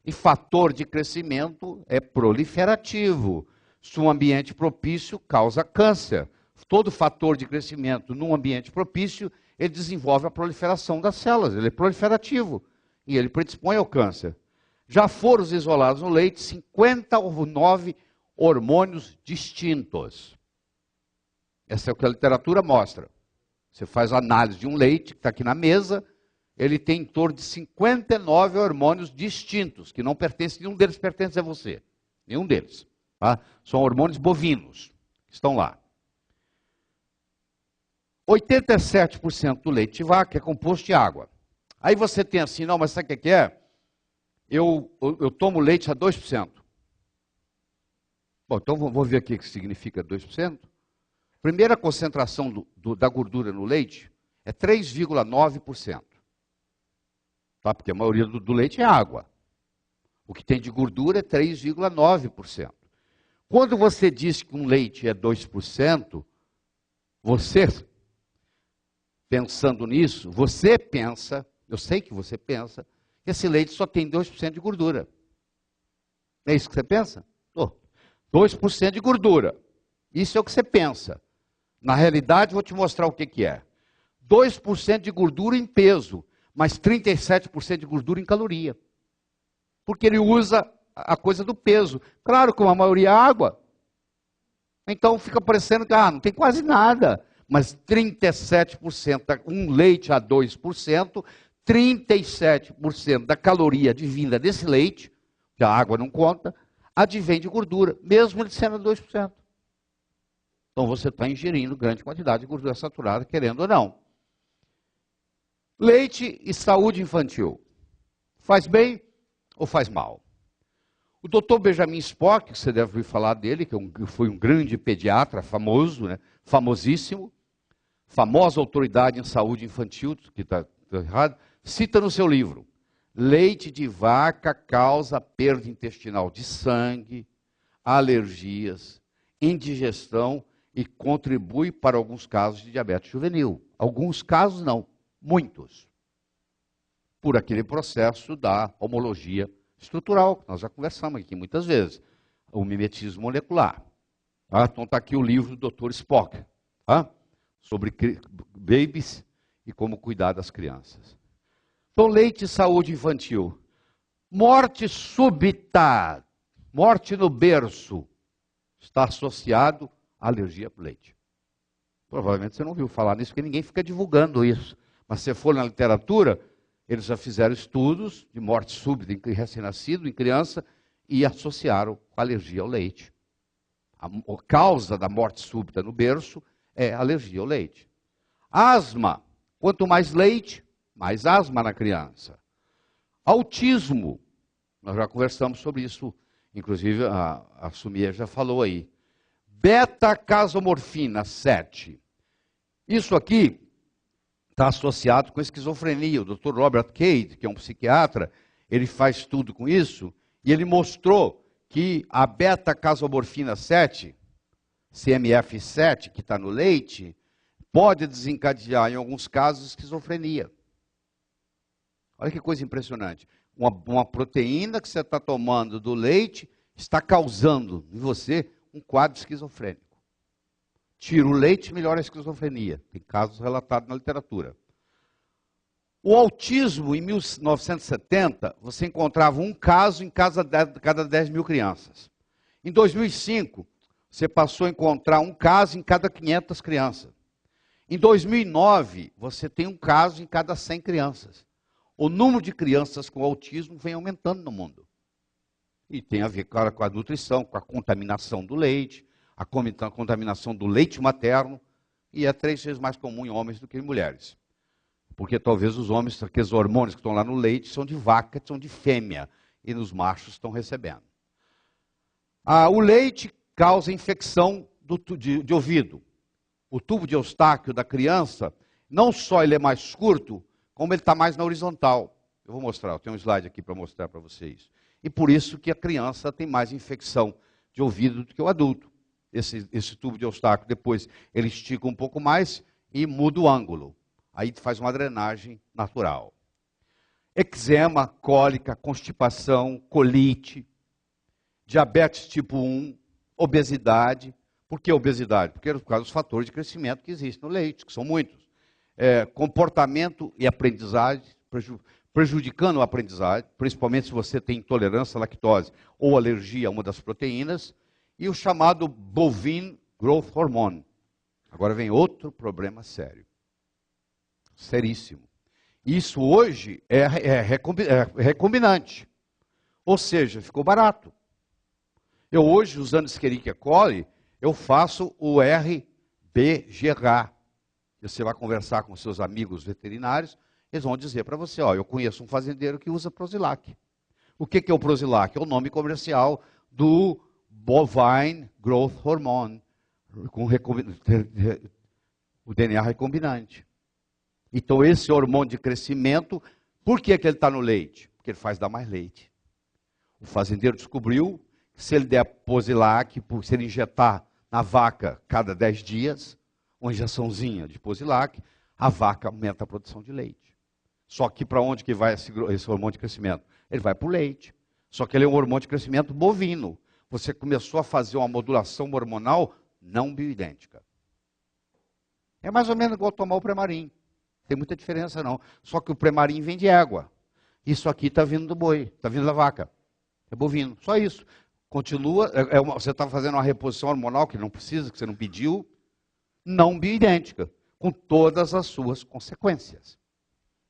A: E fator de crescimento é proliferativo. Se um ambiente propício causa câncer. Todo fator de crescimento num ambiente propício, ele desenvolve a proliferação das células, ele é proliferativo e ele predispõe ao câncer. Já foram isolados no leite 59 hormônios distintos. Essa é o que a literatura mostra. Você faz a análise de um leite que está aqui na mesa, ele tem em torno de 59 hormônios distintos, que não pertencem, nenhum deles pertence a você. Nenhum deles. Tá? São hormônios bovinos que estão lá. 87% do leite de vaca é composto de água. Aí você tem assim, não, mas sabe o que é? Eu tomo leite a 2%. Bom, então vamos ver aqui o que significa 2%. Primeira concentração da gordura no leite é 3,9%. Tá? Porque a maioria do leite é água. O que tem de gordura é 3,9%. Quando você diz que um leite é 2%, você, pensando nisso, você pensa, eu sei que você pensa, que esse leite só tem 2% de gordura. É isso que você pensa? 2% de gordura. Isso é o que você pensa. Na realidade, vou te mostrar o que é. 2% de gordura em peso, mas 37% de gordura em caloria. Porque ele usa a coisa do peso. Claro que a maioria é água. Então fica parecendo que não tem quase nada. Mas 37%, um leite a 2%, 37% da caloria advinda desse leite, que a água não conta, advém de gordura, mesmo ele sendo 2%. Então você está ingerindo grande quantidade de gordura saturada, querendo ou não. Leite e saúde infantil. Faz bem ou faz mal? O Dr. Benjamin Spock, que você deve ouvir falar dele, que foi um grande pediatra famoso, né, famosíssimo, famosa autoridade em saúde infantil, que está errado, cita no seu livro: leite de vaca causa perda intestinal de sangue, alergias, indigestão e contribui para alguns casos de diabetes juvenil. Alguns casos não, muitos. Por aquele processo da homologia estrutural, que nós já conversamos aqui muitas vezes, o mimetismo molecular. Tá? Então está aqui o livro do Dr. Spock, tá? Sobre babies e como cuidar das crianças. Então, leite e saúde infantil. Morte súbita, morte no berço, está associado à alergia ao leite. Provavelmente você não ouviu falar nisso, porque ninguém fica divulgando isso. Mas se você for na literatura, eles já fizeram estudos de morte súbita em recém-nascido, em criança, e associaram com a alergia ao leite. A causa da morte súbita no berço é alergia ao leite. Asma. Quanto mais leite, mais asma na criança. Autismo, nós já conversamos sobre isso, inclusive a Sumia já falou aí. Beta-casomorfina 7. Isso aqui está associado com esquizofrenia. O Dr. Robert Cade, que é um psiquiatra, ele faz estudo com isso, e ele mostrou que a beta-casomorfina 7, CMF7, que está no leite, pode desencadear, em alguns casos, esquizofrenia. Olha que coisa impressionante. Uma proteína que você está tomando do leite está causando em você um quadro esquizofrênico. Tira o leite e melhora a esquizofrenia. Tem casos relatados na literatura. O autismo, em 1970, você encontrava um caso em cada 10 mil crianças. Em 2005, você passou a encontrar um caso em cada 500 crianças. Em 2009, você tem um caso em cada 100 crianças. O número de crianças com autismo vem aumentando no mundo. E tem a ver, claro, com a nutrição, com a contaminação do leite, a contaminação do leite materno, e é 3 vezes mais comum em homens do que em mulheres. Porque talvez os homens, aqueles hormônios que estão lá no leite, são de vaca, são de fêmea, e nos machos estão recebendo. O leite causa infecção de ouvido. O tubo de Eustáquio da criança, não só ele é mais curto, como ele está mais na horizontal. Eu vou mostrar, eu tenho um slide aqui para mostrar para vocês. E por isso que a criança tem mais infecção de ouvido do que o adulto. Esse tubo de Eustáquio, depois ele estica um pouco mais e muda o ângulo. Aí faz uma drenagem natural. Eczema, cólica, constipação, colite, diabetes tipo 1, obesidade. Por que obesidade? Porque é por causa dos fatores de crescimento que existem no leite, que são muitos. Comportamento e aprendizagem, prejudicando a aprendizagem, principalmente se você tem intolerância à lactose ou alergia a uma das proteínas, e o chamado bovine growth hormone. Agora vem outro problema sério, seríssimo. Isso hoje é recombinante, ou seja, ficou barato. Eu hoje, usando Escherichia coli, eu faço o RBGH. Você vai conversar com seus amigos veterinários, eles vão dizer para você, eu conheço um fazendeiro que usa Prozilac. O que é o Prozilac? É o nome comercial do Bovine Growth Hormone, com o DNA recombinante. Então esse hormônio de crescimento, por que ele está no leite? Porque ele faz dar mais leite. O fazendeiro descobriu que se ele der Prozilac, se ele injetar na vaca cada 10 dias, uma injeçãozinha de Prozilac, a vaca aumenta a produção de leite. Só que para onde que vai esse hormônio de crescimento? Ele vai para o leite. Só que ele é um hormônio de crescimento bovino. Você começou a fazer uma modulação hormonal não bioidêntica. É mais ou menos igual tomar o Premarin. Não tem muita diferença não. Só que o Premarin vem de égua. Isso aqui está vindo do boi, está vindo da vaca. É bovino, só isso. Continua, você está fazendo uma reposição hormonal que não precisa, que você não pediu, não bioidêntica, com todas as suas consequências.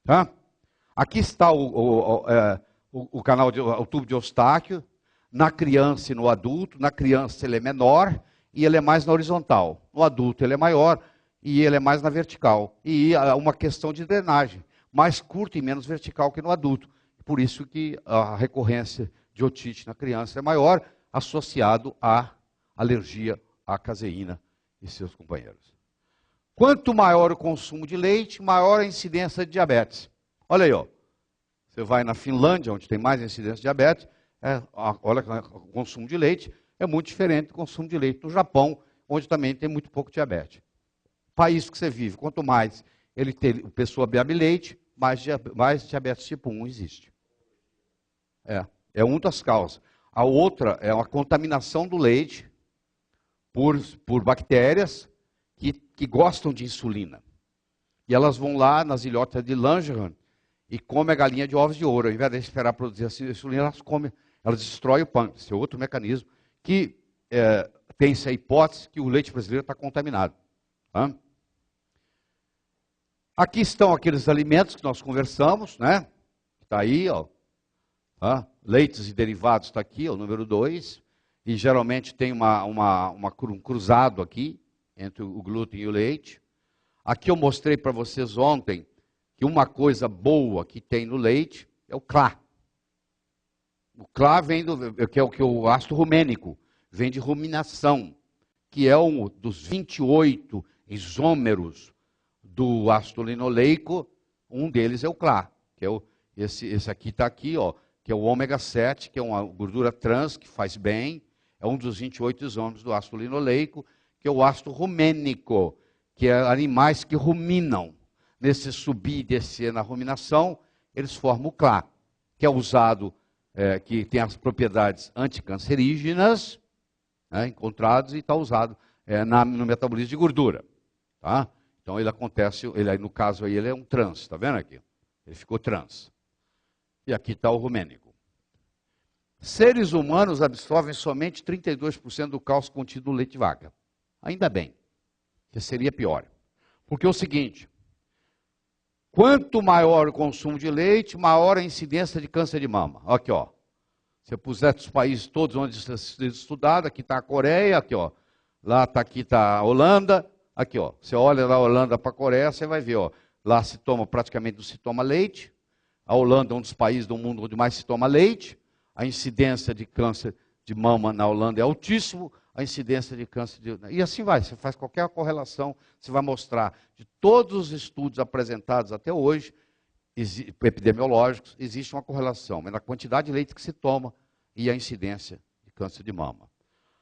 A: Tá? Aqui está o canal, o tubo de Eustáquio, na criança e no adulto. Na criança ele é menor e ele é mais na horizontal. No adulto ele é maior e ele é mais na vertical. E uma questão de drenagem, mais curto e menos vertical que no adulto. Por isso que a recorrência de otite na criança é maior, associado à alergia à caseína e seus companheiros. Quanto maior o consumo de leite, maior a incidência de diabetes. Olha aí, você vai na Finlândia, onde tem mais incidência de diabetes, olha, o consumo de leite é muito diferente do consumo de leite no Japão, onde também tem muito pouco diabetes. País que você vive, quanto mais a pessoa bebe leite, mais diabetes tipo 1 existe. É uma das causas. A outra é a contaminação do leite por bactérias que gostam de insulina. E elas vão lá nas ilhotas de Langerhans e comem a galinha de ovos de ouro. Ao invés de esperar produzir a insulina, elas destroem o pâncreas. Esse é outro mecanismo que tem-se a hipótese que o leite brasileiro está contaminado. Tá? Aqui estão aqueles alimentos que nós conversamos, né? Está aí, leites e derivados está aqui, o número 2. E geralmente tem um cruzado aqui, entre o glúten e o leite. Aqui eu mostrei para vocês ontem, que uma coisa boa que tem no leite é o CLA. O CLA vem que é o ácido rumênico, vem de ruminação, que é um dos 28 isômeros do ácido linoleico, um deles é o CLA, que é esse aqui está aqui, ó, que é o ômega 7, que é uma gordura trans que faz bem, é um dos 28 isômeros do ácido linoleico, que é o ácido rumênico, que é animais que ruminam. Nesse subir e descer na ruminação, eles formam o CLA, que é usado, que tem as propriedades anticancerígenas, né, encontrados, e está usado no metabolismo de gordura. Tá? Então ele acontece, no caso aí ele é um trans, está vendo aqui? Ele ficou trans. E aqui está o rumênico. Seres humanos absorvem somente 32% do cálcio contido no leite de vaca. Ainda bem, que seria pior. Porque é o seguinte, quanto maior o consumo de leite, maior a incidência de câncer de mama. Aqui, ó. Se eu puser os países todos onde está estudado, aqui está a Coreia, aqui, ó. Lá está aqui está a Holanda, aqui, ó. Você olha da Holanda para a Coreia, você vai ver, ó. Lá se toma, praticamente não se toma leite. A Holanda é um dos países do mundo onde mais se toma leite. A incidência de câncer de mama na Holanda é altíssimo. A incidência de câncer de... E assim vai, você faz qualquer correlação, você vai mostrar de todos os estudos apresentados até hoje, epidemiológicos, existe uma correlação na quantidade de leite que se toma e a incidência de câncer de mama.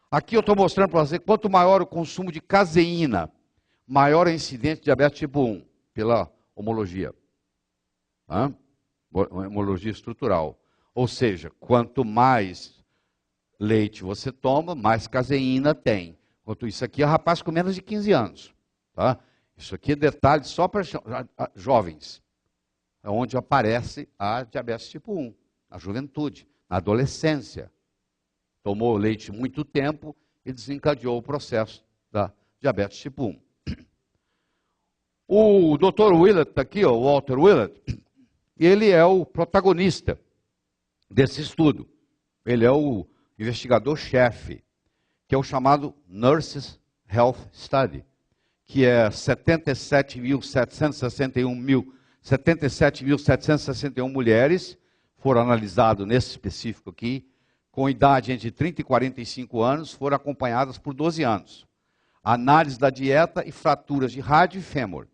A: Aqui eu estou mostrando para você, quanto maior o consumo de caseína, maior a incidência de diabetes tipo 1, pela homologia. Homologia estrutural. Ou seja, quanto mais leite você toma, mais caseína tem. Enquanto isso aqui é rapaz com menos de 15 anos. Tá? Isso aqui é detalhe só para jovens. É onde aparece a diabetes tipo 1, na juventude, na adolescência. Tomou leite muito tempo e desencadeou o processo da diabetes tipo 1. O Dr. Willett está aqui, ó, o Walter Willett, ele é o protagonista desse estudo. Ele é o investigador-chefe, que é o chamado Nurses Health Study, que é 77.761 mulheres foram analisadas nesse específico aqui, com idade entre 30 e 45 anos, foram acompanhadas por 12 anos. Análise da dieta e fraturas de rádio e fêmur.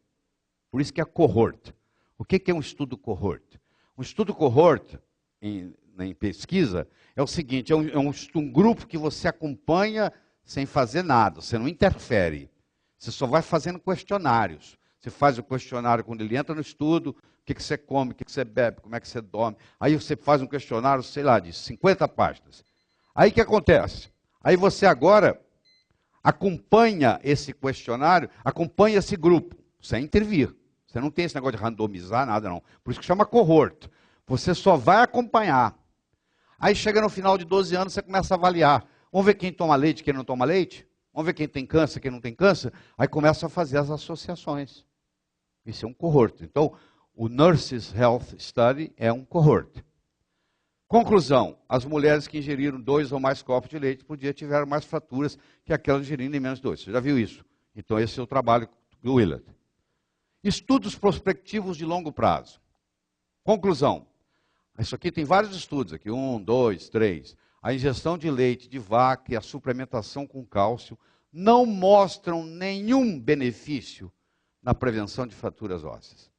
A: Por isso que é cohort. O que é um estudo cohort? Um estudo cohort, em pesquisa, é o seguinte, é um grupo que você acompanha sem fazer nada, você não interfere. Você só vai fazendo questionários. Você faz o questionário quando ele entra no estudo, o que você come, o que você bebe, como é que você dorme. Aí você faz um questionário, sei lá, de 50 páginas. Aí o que acontece? Aí você agora acompanha esse questionário, acompanha esse grupo, sem intervir. Você não tem esse negócio de randomizar nada, não. Por isso que chama cohort. Você só vai acompanhar. Aí chega no final de 12 anos, você começa a avaliar. Vamos ver quem toma leite, quem não toma leite? Vamos ver quem tem câncer, quem não tem câncer? Aí começa a fazer as associações. Isso é um cohort. Então, o Nurses Health Study é um cohort. Conclusão, as mulheres que ingeriram 2 ou mais copos de leite por dia tiveram mais fraturas que aquelas ingerindo em menos de 2. Você já viu isso? Então, esse é o trabalho do Willett. Estudos prospectivos de longo prazo. Conclusão, isso aqui tem vários estudos, aqui 1, 2, 3. A ingestão de leite de vaca e a suplementação com cálcio não mostram nenhum benefício na prevenção de fraturas ósseas.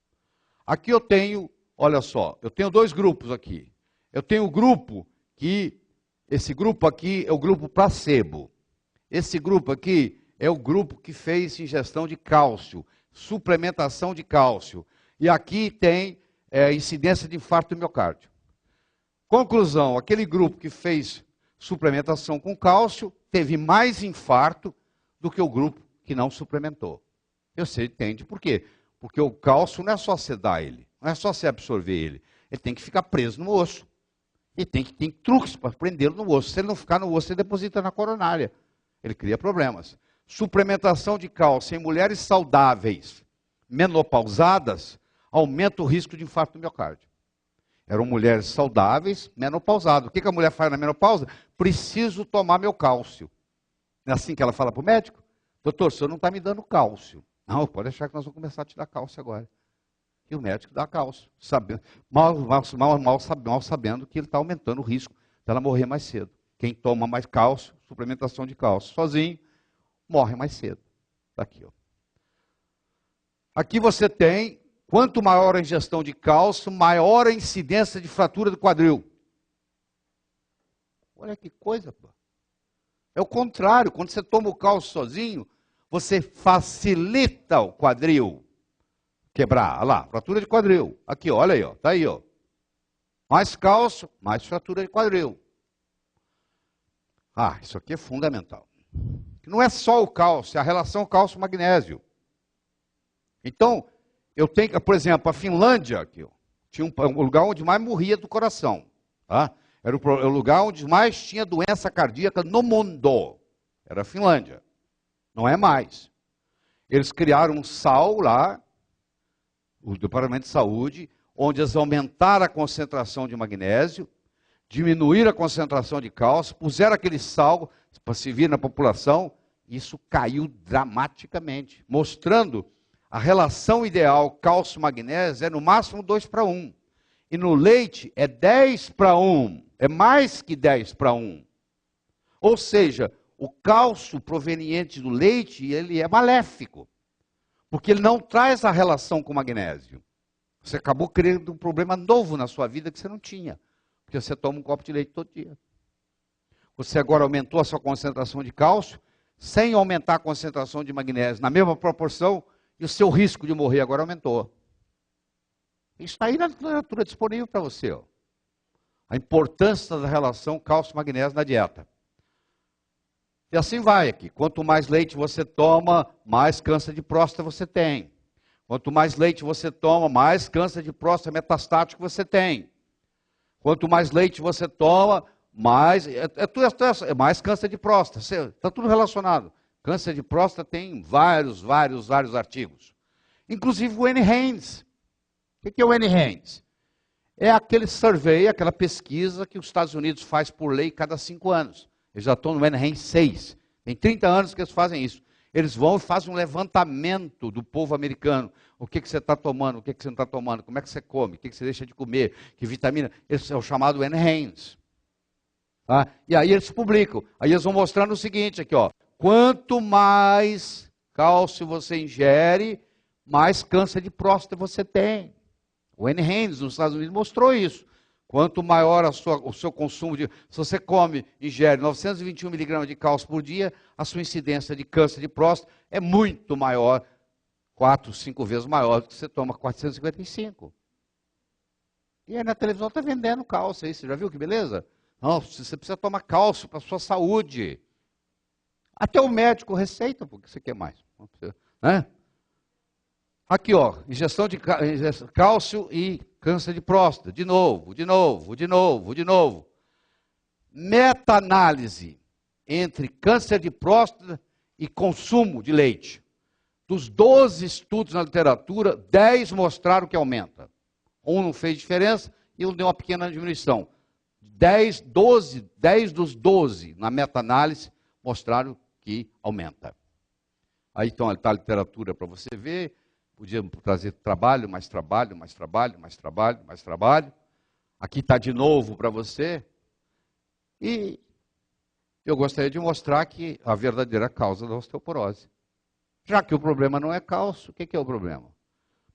A: Aqui eu tenho, olha só, eu tenho 2 grupos aqui. Eu tenho o grupo esse grupo aqui é o grupo placebo. Esse grupo aqui é o grupo que fez ingestão de cálcio, suplementação de cálcio. E aqui tem incidência de infarto do miocárdio. Conclusão, aquele grupo que fez suplementação com cálcio teve mais infarto do que o grupo que não suplementou. Você entende por quê? Porque o cálcio não é só você dar ele, não é só você absorver ele. Ele tem que ficar preso no osso. E tem truques para prendê-lo no osso. Se ele não ficar no osso, ele deposita na coronária. Ele cria problemas. Suplementação de cálcio em mulheres saudáveis, menopausadas, aumenta o risco de infarto do miocárdio. Eram mulheres saudáveis, menopausadas. O que a mulher faz na menopausa? Preciso tomar meu cálcio. Não é assim que ela fala para o médico? Doutor, o senhor não está me dando cálcio. Não, pode deixar que nós vamos começar a te dar cálcio agora. E o médico dá cálcio, sabendo, mal sabendo que ele está aumentando o risco dela morrer mais cedo. Quem toma mais cálcio, suplementação de cálcio sozinho, morre mais cedo. Está aqui, ó. Aqui você tem, quanto maior a ingestão de cálcio, maior a incidência de fratura do quadril. Olha que coisa, pô. É o contrário, quando você toma o cálcio sozinho, você facilita o quadril quebrar. Olha lá, fratura de quadril. Aqui, olha aí, ó, tá aí, ó. Mais cálcio, mais fratura de quadril. Ah, isso aqui é fundamental. Não é só o cálcio, é a relação cálcio-magnésio. Então, eu tenho, por exemplo, a Finlândia, aqui, ó, tinha um lugar onde mais morria do coração. Tá? Era o lugar onde mais tinha doença cardíaca no mundo. Era a Finlândia. Não é mais. Eles criaram um sal lá, o Departamento de Saúde, onde eles aumentaram a concentração de magnésio, diminuíram a concentração de cálcio, puseram aquele sal para se vir na população, e isso caiu dramaticamente, mostrando a relação ideal cálcio-magnésio é no máximo 2:1. E no leite é 10:1. É mais que 10:1. Ou seja, o cálcio proveniente do leite, ele é maléfico. Porque ele não traz a relação com o magnésio. Você acabou criando um problema novo na sua vida que você não tinha. Porque você toma um copo de leite todo dia. Você agora aumentou a sua concentração de cálcio, sem aumentar a concentração de magnésio na mesma proporção, e o seu risco de morrer agora aumentou. Isso está aí na literatura disponível para você. Ó. A importância da relação cálcio-magnésio na dieta. E assim vai aqui. Quanto mais leite você toma, mais câncer de próstata você tem. Quanto mais leite você toma, mais câncer de próstata metastático você tem. Quanto mais leite você toma, mais mais câncer de próstata. Está tudo relacionado. Câncer de próstata tem vários artigos. Inclusive o NHANES. O que é o NHANES? É aquele survey, aquela pesquisa que os Estados Unidos faz por lei cada 5 anos. Eles já estão no NHANES 6. Tem 30 anos que eles fazem isso. Eles vão e fazem um levantamento do povo americano. O que você está tomando, o que você não está tomando, como é que você come, o que você deixa de comer, que vitamina. Esse é o chamado NHANES. Tá? E aí eles publicam. Aí eles vão mostrando o seguinte aqui, ó. Quanto mais cálcio você ingere, mais câncer de próstata você tem. O NHANES nos Estados Unidos mostrou isso. Quanto maior o seu consumo de... Se você ingere 921 miligramas de cálcio por dia, a sua incidência de câncer de próstata é muito maior, 4, 5 vezes maior do que você toma 455. E aí na televisão está vendendo cálcio aí, você já viu que beleza? Não, você precisa tomar cálcio para a sua saúde. Até o médico receita, porque você quer mais. Né? Aqui, ó, ingestão de cálcio e câncer de próstata. De novo. Meta-análise entre câncer de próstata e consumo de leite. Dos 12 estudos na literatura, 10 mostraram que aumenta. Um não fez diferença e um deu uma pequena diminuição. 10 dos 12 na meta-análise mostraram que aumenta. Aí então está a literatura para você ver. Podíamos trazer trabalho, mais trabalho. Aqui está de novo para você. E eu gostaria de mostrar que a verdadeira causa da osteoporose. Já que o problema não é cálcio, o que é o problema?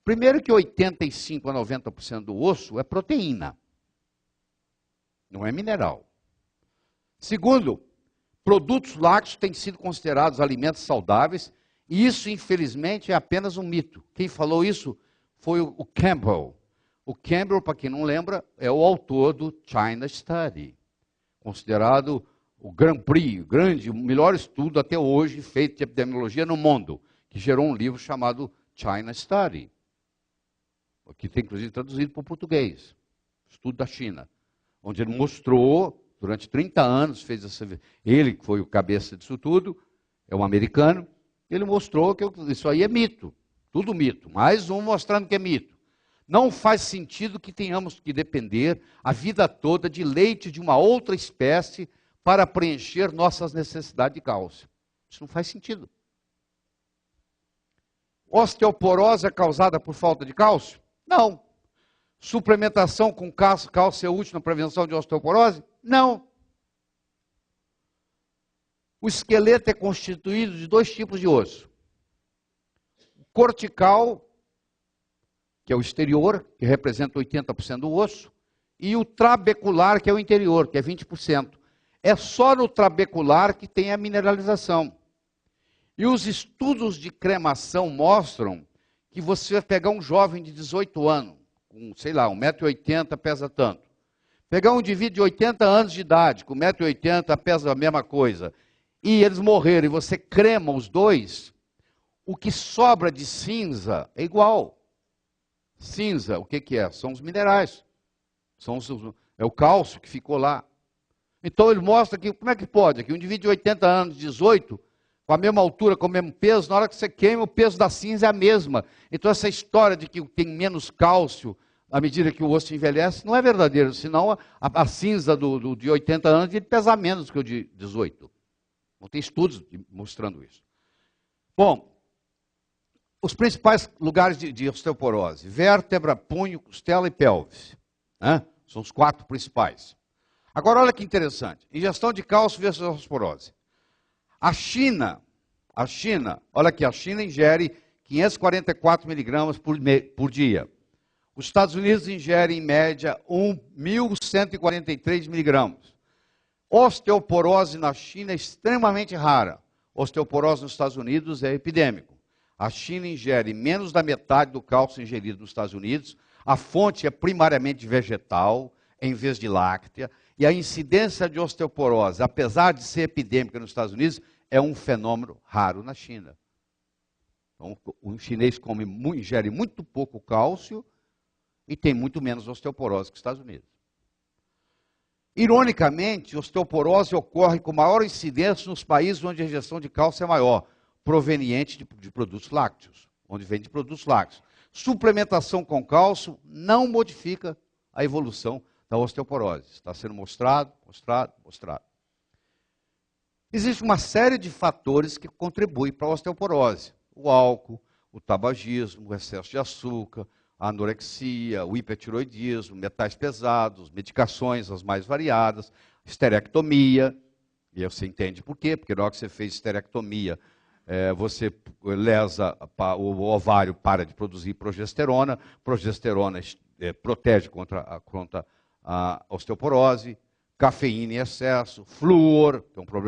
A: Primeiro que 85% a 90% do osso é proteína. Não é mineral. Segundo, produtos lácteos têm sido considerados alimentos saudáveis. E isso, infelizmente, é apenas um mito. Quem falou isso foi o Campbell. O Campbell, para quem não lembra, é o autor do China Study, considerado o Grand Prix, o melhor estudo até hoje feito de epidemiologia no mundo, que gerou um livro chamado China Study, que tem inclusive traduzido para o português, Estudo da China, onde ele mostrou, durante 30 anos, ele que foi o cabeça disso tudo, é um americano, ele mostrou que isso aí é mito, tudo mito, mais um mostrando que é mito. Não faz sentido que tenhamos que depender a vida toda de leite de uma outra espécie para preencher nossas necessidades de cálcio. Isso não faz sentido. Osteoporose é causada por falta de cálcio? Não. Suplementação com cálcio é útil na prevenção de osteoporose? Não. O esqueleto é constituído de 2 tipos de osso. O cortical, que é o exterior, que representa 80% do osso, e o trabecular, que é o interior, que é 20%. É só no trabecular que tem a mineralização. E os estudos de cremação mostram que você vai pegar um jovem de 18 anos, com, sei lá, 1,80 m, pesa tanto. Pegar um indivíduo de 80 anos de idade, com 1,80 m, pesa a mesma coisa, e eles morreram, e você crema os dois, o que sobra de cinza é igual. Cinza, o que é? São os minerais. É o cálcio que ficou lá. Então ele mostra que, como é que pode? Que um indivíduo de 80 anos, 18, com a mesma altura, com o mesmo peso, na hora que você queima, o peso da cinza é a mesma. Então essa história de que tem menos cálcio à medida que o osso envelhece, não é verdadeiro, senão a cinza de 80 anos ele pesa menos que o de 18. Não tem estudos mostrando isso. Bom, os principais lugares de osteoporose: vértebra, punho, costela e pelvis. São os 4 principais. Agora, olha que interessante. Ingestão de cálcio versus osteoporose. A China, olha aqui, a China ingere 544 miligramas por dia. Os Estados Unidos ingerem, em média, 1.143 miligramas. Osteoporose na China é extremamente rara. Osteoporose nos Estados Unidos é epidêmico. A China ingere menos da metade do cálcio ingerido nos Estados Unidos. A fonte é primariamente vegetal, em vez de láctea. E a incidência de osteoporose, apesar de ser epidêmica nos Estados Unidos, é um fenômeno raro na China. Então, o chinês ingere muito pouco cálcio e tem muito menos osteoporose que os Estados Unidos. Ironicamente, osteoporose ocorre com maior incidência nos países onde a ingestão de cálcio é maior, proveniente de produtos lácteos, onde vem de produtos lácteos. Suplementação com cálcio não modifica a evolução da osteoporose. Está sendo mostrado. Existe uma série de fatores que contribuem para a osteoporose. O álcool, o tabagismo, o excesso de açúcar, a anorexia, o hipertiroidismo, metais pesados, medicações as mais variadas, esterectomia. E você entende por quê? Porque na hora que você fez esterectomia, você lesa, o ovário para de produzir progesterona, progesterona protege contra a osteoporose, cafeína em excesso, flúor, que é um problema